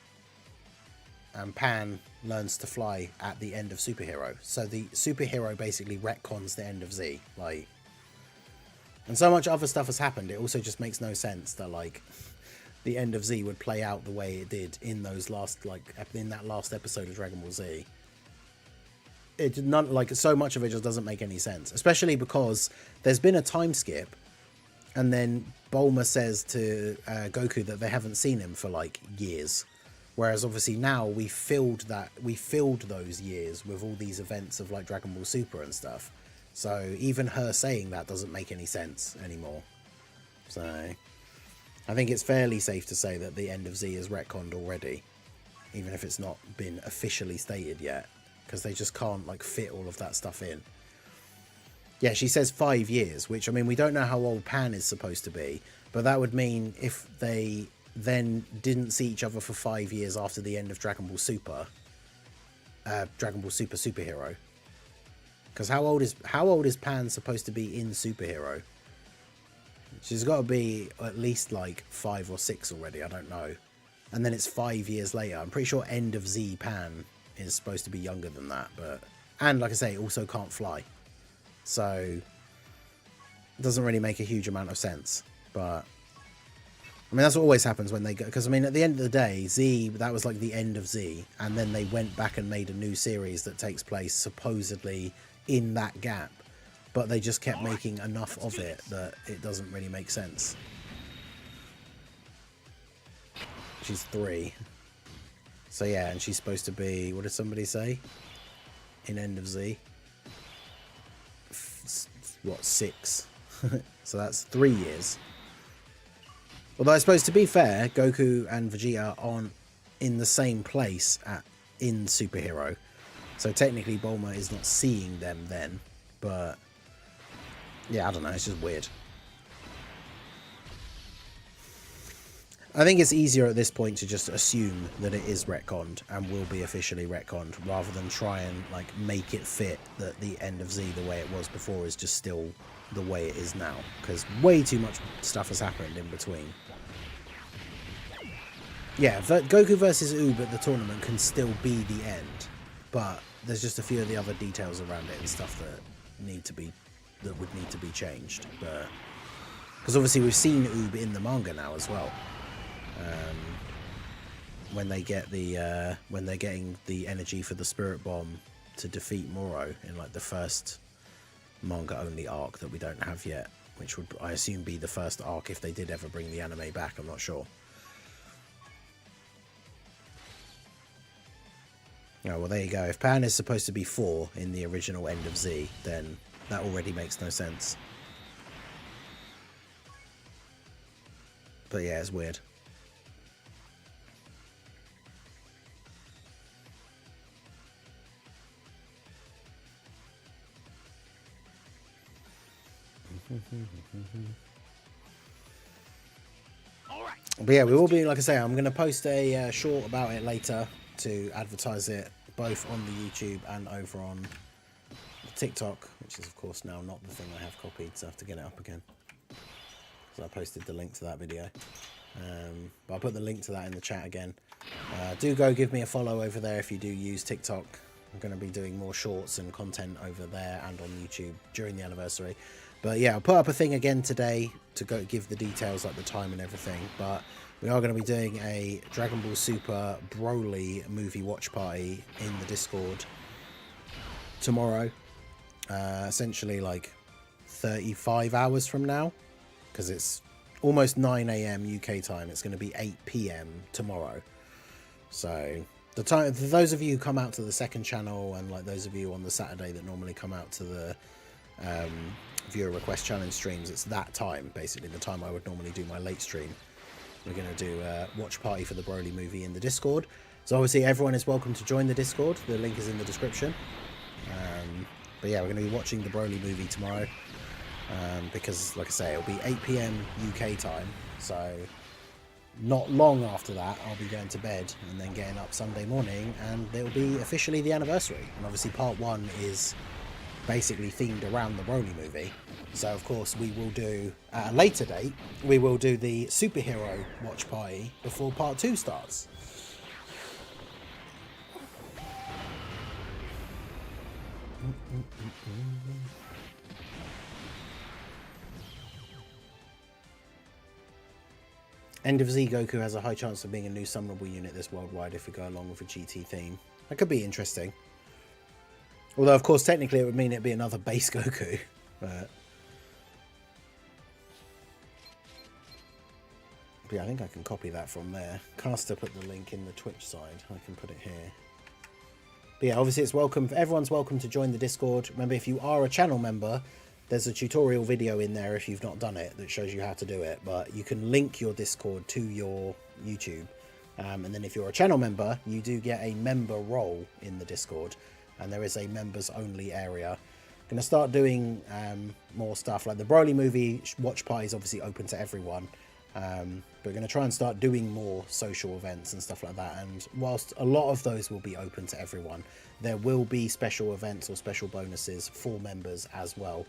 Speaker 1: And Pan learns to fly at the end of Superhero. So the Superhero basically retcons the end of Z. Like, and so much other stuff has happened, it also just makes no sense that like the end of Z would play out the way it did in those last, like, in that last episode of Dragon Ball Z. It did not, like, so much of it just doesn't make any sense, especially because there's been a time skip and then Bulma says to Goku that they haven't seen him for like years. Whereas obviously now we filled those years with all these events of like Dragon Ball Super and stuff. So even her saying that doesn't make any sense anymore. So I think it's fairly safe to say that the end of Z is retconned already, even if it's not been officially stated yet, because they just can't like fit all of that stuff in. Yeah, she says 5 years, which, I mean, we don't know how old Pan is supposed to be, but that would mean if they then didn't see each other for 5 years after the end of Dragon Ball Super Superhero. Because how old is Pan supposed to be in Superhero? She's got to be at least like 5 or 6 already, I don't know. And then it's 5 years later. I'm pretty sure end of Z Pan is supposed to be younger than that, but, and like I say, also can't fly. So it doesn't really make a huge amount of sense. But I mean, that's what always happens when they go, because I mean, at the end of the day, Z, that was like the end of Z, and then they went back and made a new series that takes place supposedly in that gap, but they just kept making enough of it that it doesn't really make sense. She's 3. So yeah, and she's supposed to be, what did somebody say? In end of Z? What, 6? So that's 3 years. Although I suppose, to be fair, Goku and Vegeta aren't in the same place in Superhero. So technically Bulma is not seeing them then. But yeah, I don't know, it's just weird. I think it's easier at this point to just assume that it is retconned and will be officially retconned, rather than try and like make it fit that the end of Z, the way it was before, is just still the way it is now, because way too much stuff has happened in between. Yeah, Goku versus Oob at the tournament can still be the end, but there's just a few of the other details around it and stuff that would need to be changed. But because obviously we've seen Oob in the manga now as well. When they get the when they're getting the energy for the Spirit Bomb to defeat Moro in like the first manga only arc that we don't have yet, which would I assume be the first arc if they did ever bring the anime back. I'm not sure. Oh, well, there you go. If Pan is supposed to be 4 in the original End of Z, then that already makes no sense. But yeah, it's weird. But yeah, we will be, like I say, I'm going to post a short about it later to advertise it both on the YouTube and over on TikTok, which is of course now not the thing I have copied, so I have to get it up again. So I posted the link to that video. But I'll put the link to that in the chat again. Do go give me a follow over there if you do use TikTok. I'm going to be doing more shorts and content over there and on YouTube during the anniversary. But yeah, I'll put up a thing again today to go give the details, like the time and everything. But we are going to be doing a Dragon Ball Super Broly movie watch party in the Discord tomorrow. Essentially like 35 hours from now, because it's almost 9 AM UK time. It's going to be 8 PM tomorrow. So the time, for those of you who come out to the second channel, and like those of you on the Saturday that normally come out to the viewer request challenge streams, it's that time, basically the time I would normally do my late stream. We're going to do a watch party for the Broly movie in the Discord. So obviously everyone is welcome to join the Discord. The link is in the description. But yeah, we're going to be watching the Broly movie tomorrow. Because, like I say, it'll be 8 PM UK time. So not long after that, I'll be going to bed and then getting up Sunday morning. And it'll be officially the anniversary. And obviously part 1 is basically themed around the Broly movie. So of course we will do, at a later date, we will do the superhero watch party before part 2 starts. End of Z Goku has a high chance of being a new summonable unit this worldwide if we go along with a GT theme. That could be interesting. Although, of course, technically it would mean it'd be another base Goku. But yeah, I think I can copy that from there. Caster put the link in the Twitch side. I can put it here. But yeah, obviously it's welcome. Everyone's welcome to join the Discord. Remember, if you are a channel member, there's a tutorial video in there if you've not done it that shows you how to do it. But you can link your Discord to your YouTube. And then if you're a channel member, you do get a member role in the Discord. And there is a members only area. I'm going to start doing more stuff. Like the Broly movie watch party is obviously open to everyone. But we're going to try and start doing more social events and stuff like that. And whilst a lot of those will be open to everyone, there will be special events or special bonuses for members as well.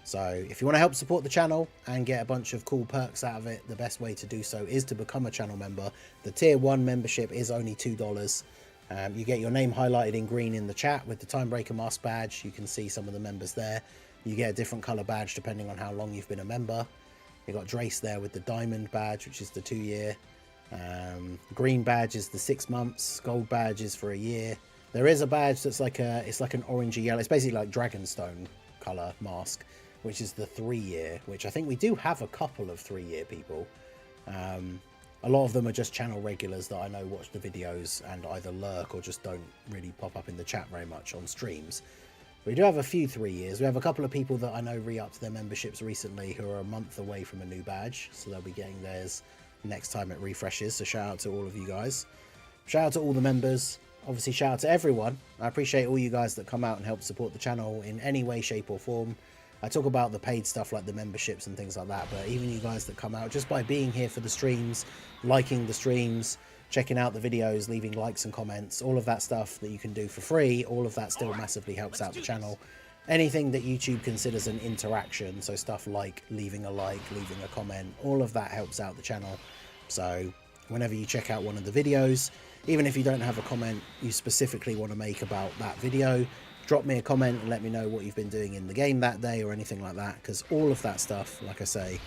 Speaker 1: So if you want to help support the channel and get a bunch of cool perks out of it, the best way to do so is to become a channel member. The tier 1 membership is only $2. You get your name highlighted in green in the chat with the Timebreaker mask badge. You can see some of the members there. You get a different color badge depending on how long you've been a member. You got Drace there with the diamond badge, which is the 2-year. Green badge is the 6 months. Gold badge is for a year. There is a badge that's like it's like an orangey yellow. It's basically like Dragonstone color mask, which is the 3-year, which I think we do have a couple of 3-year people. A lot of them are just channel regulars that I know watch the videos and either lurk or just don't really pop up in the chat very much on streams. We do have a few 3 years. We have a couple of people that I know re-upped their memberships recently who are a month away from a new badge, so they'll be getting theirs next time it refreshes. So shout out to all of you guys. Shout out to all the members. Obviously shout out to everyone. I appreciate all you guys that come out and help support the channel in any way, shape or form. I talk about the paid stuff like the memberships and things like that, but even you guys that come out just by being here for the streams, liking the streams, checking out the videos, leaving likes and comments, all of that stuff that you can do for free, all of that still massively helps out the channel. Anything that YouTube considers an interaction, so stuff like leaving a like, leaving a comment, all of that helps out the channel. So whenever you check out one of the videos. Even if you don't have a comment you specifically want to make about that video, drop me a comment and let me know what you've been doing in the game that day or anything like that, because all of that stuff, like I say,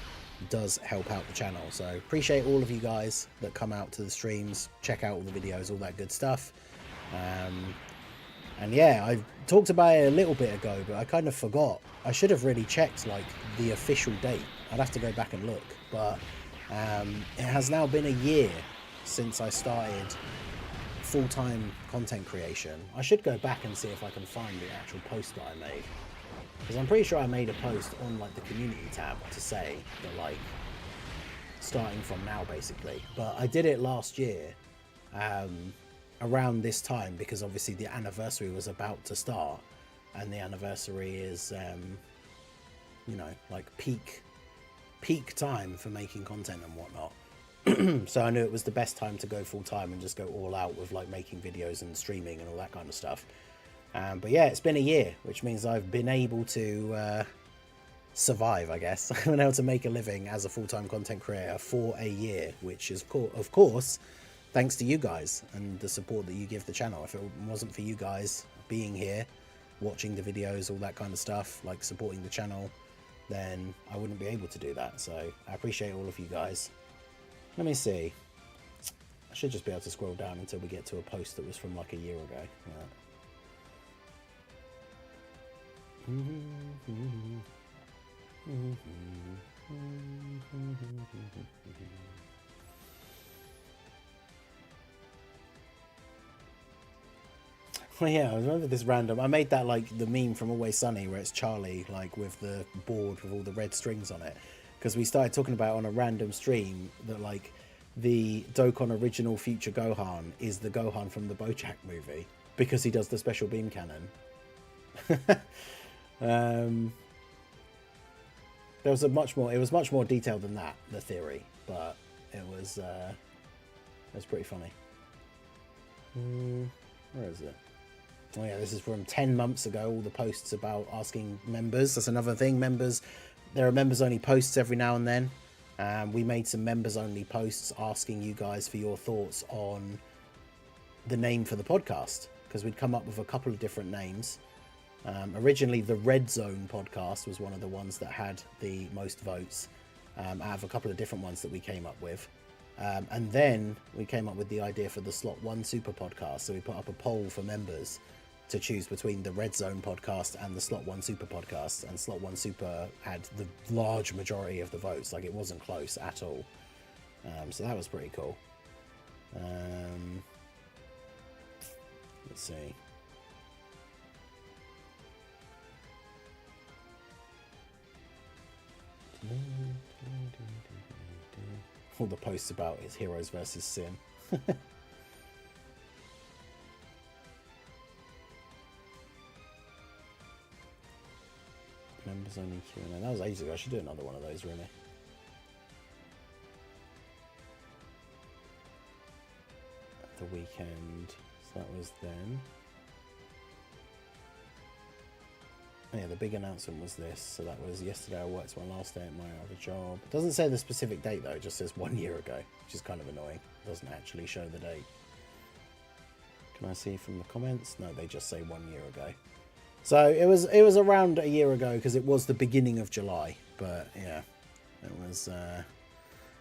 Speaker 1: does help out the channel. So appreciate all of you guys that come out to the streams, check out all the videos, all that good stuff. And yeah, I talked about it a little bit ago, but I kind of forgot. I should have really checked like the official date. I'd have to go back and look, but it has now been a year since I started full-time content creation. I should go back and see if I can find the actual post that I made, because I'm pretty sure I made a post on like the community tab to say that like starting from now basically, but I did it last year around this time, because obviously the anniversary was about to start, and the anniversary is you know, like peak time for making content and whatnot. So I knew it was the best time to go full time and just go all out with like making videos and streaming and all that kind of stuff. But yeah, it's been a year, which means I've been able to survive, I guess. I've been able to make a living as a full-time content creator for a year, which is of course thanks to you guys and the support that you give the channel. If it wasn't for you guys being here, watching the videos, all that kind of stuff, like supporting the channel, then I wouldn't be able to do that. So I appreciate all of you guys. Let me see. I should just be able to scroll down until we get to a post that was from like a year ago. Well, yeah, I remember this random. I made that like the meme from Always Sunny where it's Charlie like with the board with all the red strings on it, because we started talking about on a random stream that like the Dokkan original future Gohan is the Gohan from the BoJack movie because he does the special beam cannon. There was it was much more detailed than that, the theory, but it was pretty funny. Where is it? Oh yeah, this is from 10 months ago, all the posts about asking members. That's another thing, members. There are members only posts every now and then. We made some members only posts asking you guys for your thoughts on the name for the podcast, because we'd come up with a couple of different names. Originally, the Red Zone podcast was one of the ones that had the most votes out of a couple of different ones that we came up with. And then we came up with the idea for the Slot 1 Super podcast. So we put up a poll for members to choose between the Red Zone podcast and the Slot 1 Super podcast. And Slot 1 Super had the large majority of the votes. Like, it wasn't close at all. So that was pretty cool. Let's see. All the posts about his heroes versus sin. Members only Q&A. That was ages ago. I should do another one of those, really. At the weekend. So that was then. Oh yeah, the big announcement was this. So that was yesterday. I worked my last day at my other job. It doesn't say the specific date though. It just says 1 year ago, which is kind of annoying. It doesn't actually show the date. Can I see from the comments? No, they just say 1 year ago. So it was around a year ago because it was the beginning of July. But yeah, it was.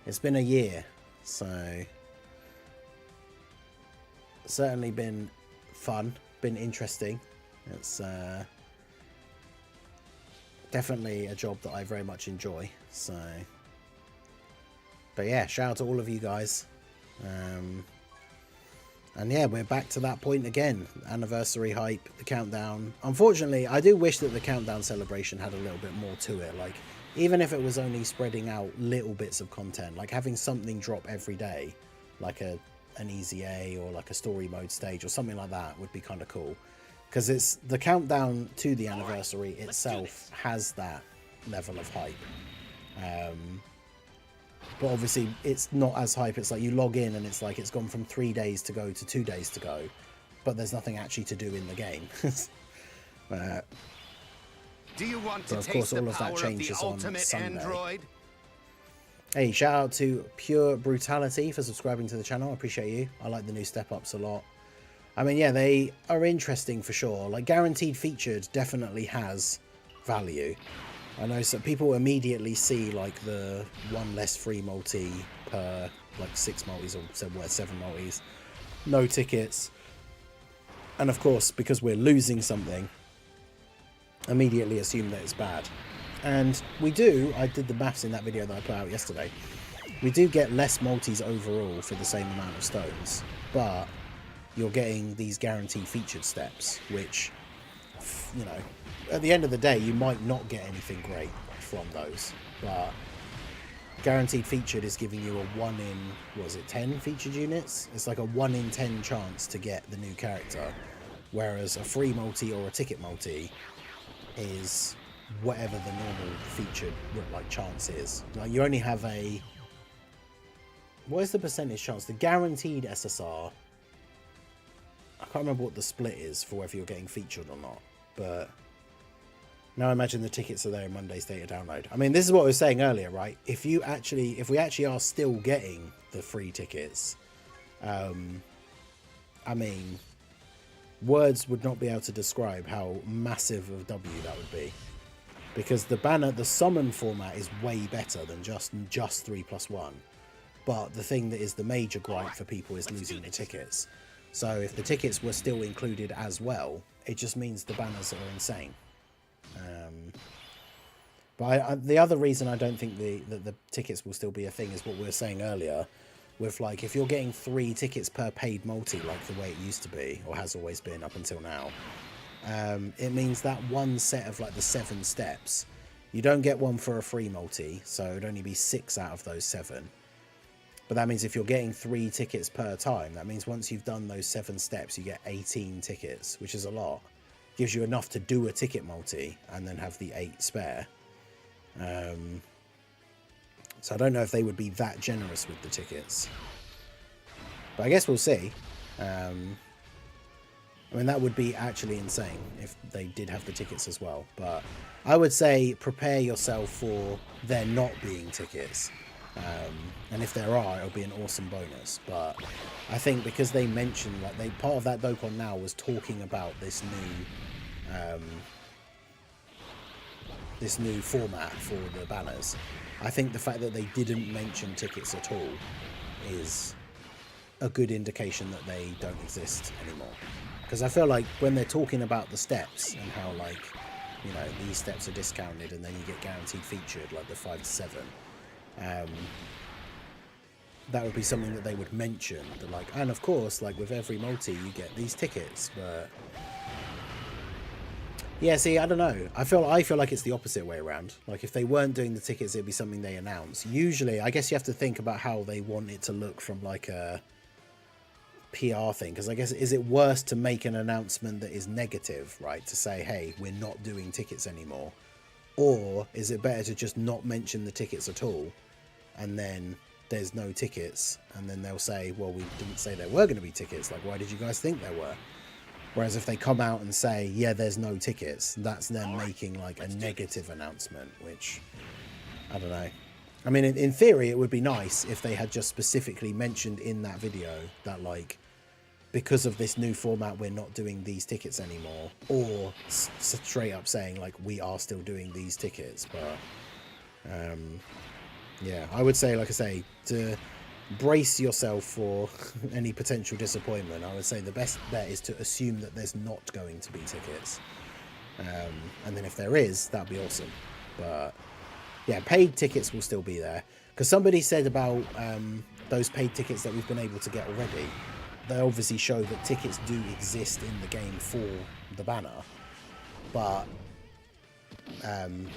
Speaker 1: It's been a year, so certainly been fun, been interesting. It's definitely a job that I very much enjoy. So, but yeah, shout out to all of you guys. And yeah, we're back to that point again. Anniversary hype, the countdown. Unfortunately, I do wish that the countdown celebration had a little bit more to it. Like, even if it was only spreading out little bits of content, like having something drop every day, like an easy A or like a story mode stage or something like that would be kind of cool. Because it's the countdown to the anniversary itself has that level of hype. But obviously it's not as hype. It's like you log in and it's like it's gone from 3 days to go to 2 days to go, but there's nothing actually to do in the game.
Speaker 3: Do you want
Speaker 1: so
Speaker 3: to
Speaker 1: of course
Speaker 3: taste
Speaker 1: all
Speaker 3: the
Speaker 1: of that
Speaker 3: power
Speaker 1: changes
Speaker 3: of the
Speaker 1: on
Speaker 3: ultimate
Speaker 1: Sunday.
Speaker 3: android?
Speaker 1: Hey, shout out to Pure Brutality for subscribing to the channel. I appreciate you. I like the new step-ups a lot. I mean, yeah, they are interesting for sure. Like, guaranteed featured definitely has value. I know some people immediately see, like, the one less free multi per, like, 6 multis or 7 multis. No tickets. And, of course, because we're losing something, immediately assume that it's bad. And we do, I did the maths in that video that I put out yesterday, we do get less multis overall for the same amount of stones, but you're getting these guaranteed featured steps, which, you know, at the end of the day, you might not get anything great from those, but guaranteed featured is giving you a 1 in, what is it, 10 featured units? It's like a 1 in 10 chance to get the new character, whereas a free multi or a ticket multi is whatever the normal featured like chance is. Like, you only have a, what is the percentage chance? The guaranteed SSR, I can't remember what the split is for whether you're getting featured or not, but now I imagine the tickets are there in Monday's data download. I mean, this is what I was saying earlier, right? If we actually are still getting the free tickets, I mean, words would not be able to describe how massive of a W that would be. Because the banner, the summon format is way better than just 3+1. But the thing that is the major gripe for people is losing the tickets. So if the tickets were still included as well, it just means the banners are insane. But the other reason I don't think the tickets will still be a thing is what we were saying earlier. With, like, if you're getting 3 tickets per paid multi, like the way it used to be, or has always been up until now, it means that one set of, like, the 7 steps, you don't get one for a free multi, so it'd only be 6 out of those 7. But that means if you're getting 3 tickets per time, that means once you've done those 7 steps, you get 18 tickets, which is a lot. Gives you enough to do a ticket multi and then have the 8 spare. So I don't know if they would be that generous with the tickets, but I guess we'll see. I mean, that would be actually insane if they did have the tickets as well. But I would say prepare yourself for there not being tickets. And if there are, it'll be an awesome bonus. But I think because they mentioned, like, part of that Dokkan Now was talking about this new format for the banners. I think the fact that they didn't mention tickets at all is a good indication that they don't exist anymore. Because I feel like when they're talking about the steps and how, like, you know, these steps are discounted and then you get guaranteed featured, like the 5 to 7, that would be something that they would mention. That, like, and of course, like, with every multi you get these tickets, but yeah, see, I don't know. I feel like it's the opposite way around. Like, if they weren't doing the tickets, it'd be something they announce. Usually, I guess you have to think about how they want it to look from, like, a PR thing. Because I guess, is it worse to make an announcement that is negative, right? To say, hey, we're not doing tickets anymore. Or is it better to just not mention the tickets at all, and then there's no tickets, and then they'll say, well, we didn't say there were going to be tickets. Like, why did you guys think there were? Whereas if they come out and say, yeah, there's no tickets, that's them making, like, a negative announcement, which, I don't know. I mean, in theory, it would be nice if they had just specifically mentioned in that video that, like, because of this new format, we're not doing these tickets anymore. Or straight up saying, like, we are still doing these tickets. But, yeah, I would say, like I say, to brace yourself for any potential disappointment, I would say the best bet is to assume that there's not going to be tickets, and then if there is, that'd be awesome. But yeah, paid tickets will still be there, because somebody said about those paid tickets that we've been able to get already, they obviously show that tickets do exist in the game for the banner, but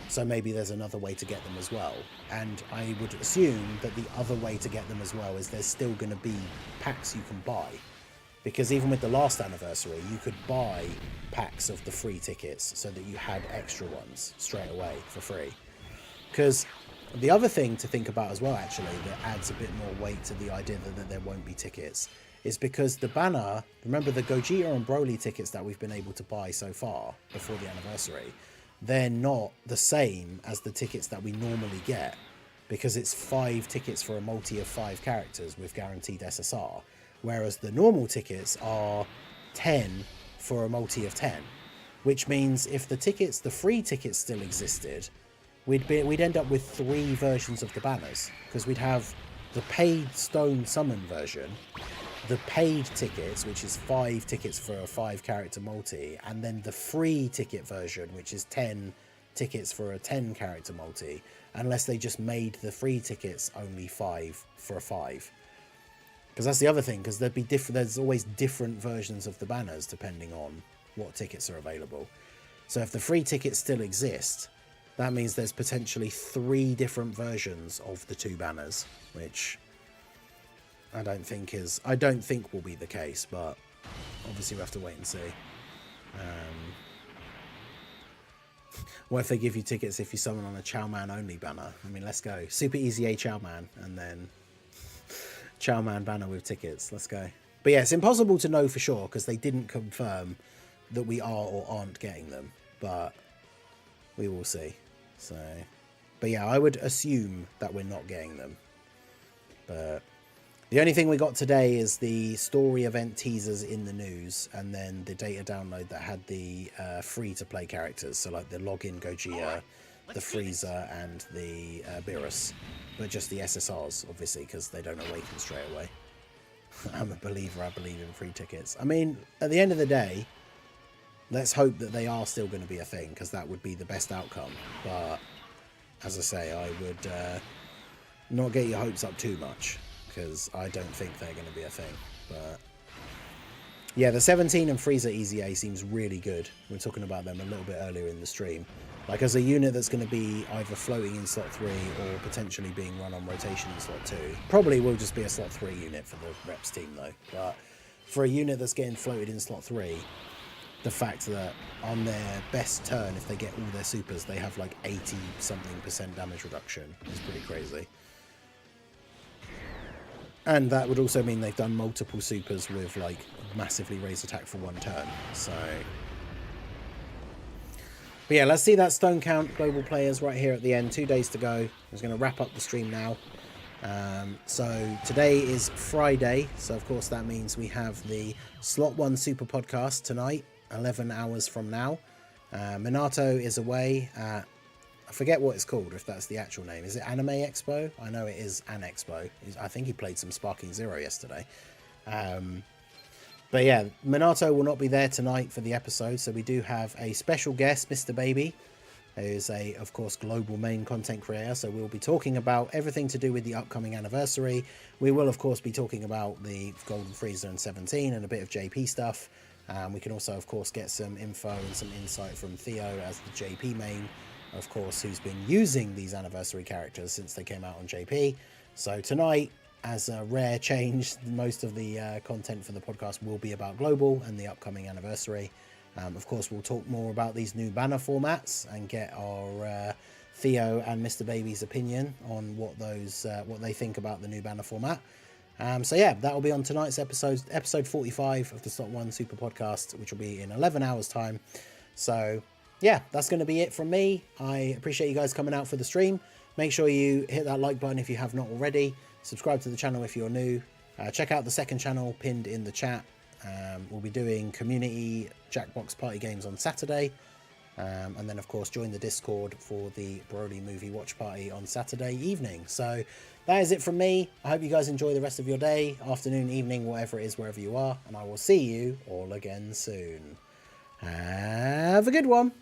Speaker 1: so maybe there's another way to get them as well. And I would assume that the other way to get them as well is there's still going to be packs you can buy, because even with the last anniversary, you could buy packs of the free tickets so that you had extra ones straight away for free. Because the other thing to think about as well, actually, that adds a bit more weight to the idea that there won't be tickets, is because the banner, remember the Gogeta and Broly tickets that we've been able to buy so far before the anniversary, they're not the same as the tickets that we normally get. because it's 5 tickets for a multi of 5 characters with guaranteed SSR, whereas the normal tickets are 10 for a multi of 10, which means if the free tickets still existed, we'd end up with 3 versions of the banners, because we'd have the paid stone summon version, the paid tickets, which is 5 tickets for a 5 character multi, and then the free ticket version, which is 10 tickets for a 10 character multi, unless they just made the free tickets only 5 for a 5. Because that's the other thing, because there's always different versions of the banners depending on what tickets are available. So if the free tickets still exist, that means there's potentially 3 different versions of the 2 banners, which I don't think will be the case, but obviously we have to wait and see. What if they give you tickets if you summon on a Chow Man only banner? I mean, let's go. Super easy A Chow Man, and then Chow Man banner with tickets. Let's go. But yeah, it's impossible to know for sure because they didn't confirm that we are or aren't getting them, but we will see. So, but yeah, I would assume that we're not getting them. But the only thing we got today is the story event teasers in the news, and then the data download that had the free-to-play characters, so like the login Gogeta, the Frieza, and the Beerus, but just the SSRs, obviously, because they don't awaken straight away. I'm a believer, I believe in free tickets. I mean, at the end of the day, let's hope that they are still going to be a thing, because that would be the best outcome. But, as I say, I would not get your hopes up too much, because I don't think they're going to be a thing. But yeah, the 17 and Frieza Easy A seems really good. We were talking about them a little bit earlier in the stream. Like, as a unit that's going to be either floating in slot 3 or potentially being run on rotation in slot 2. Probably will just be a slot 3 unit for the reps team though. But for a unit that's getting floated in slot 3, the fact that on their best turn, if they get all their supers, they have like 80-something% damage reduction is pretty crazy. And that would also mean they've done multiple supers with like massively raised attack for 1 turn. So, but yeah, let's see that stone count global players right here at the end. 2 days to go. I'm just going to wrap up the stream now. So today is Friday. So of course that means we have the slot 1 super podcast tonight, 11 hours from now. Minato is away at, I forget what it's called, if that's the actual name. Is it Anime Expo? I know it is An Expo. I think he played some Sparking Zero yesterday. But yeah, Minato will not be there tonight for the episode, so we do have a special guest, Mr. Baby, who is of course, global main content creator. So we'll be talking about everything to do with the upcoming anniversary. We will, of course, be talking about the Golden Frieza and 17 and a bit of JP stuff. We can also, of course, get some info and some insight from Theo as the JP main, of course, who's been using these anniversary characters since they came out on JP. So tonight, as a rare change, most of the content for the podcast will be about Global and the upcoming anniversary. Of course, we'll talk more about these new banner formats and get our Theo and Mr. Baby's opinion on what they think about the new banner format. So yeah, that will be on tonight's episode 45 of the Slot 1 Super Podcast, which will be in 11 hours time. So yeah, that's going to be it from me. I appreciate you guys coming out for the stream. Make sure you hit that like button if you have not already. Subscribe to the channel if you're new. Check out the second channel pinned in the chat. We'll be doing community Jackbox party games on Saturday. And then, of course, join the Discord for the Broly movie watch party on Saturday evening. So that is it from me. I hope you guys enjoy the rest of your day, afternoon, evening, whatever it is, wherever you are. And I will see you all again soon. Have a good one.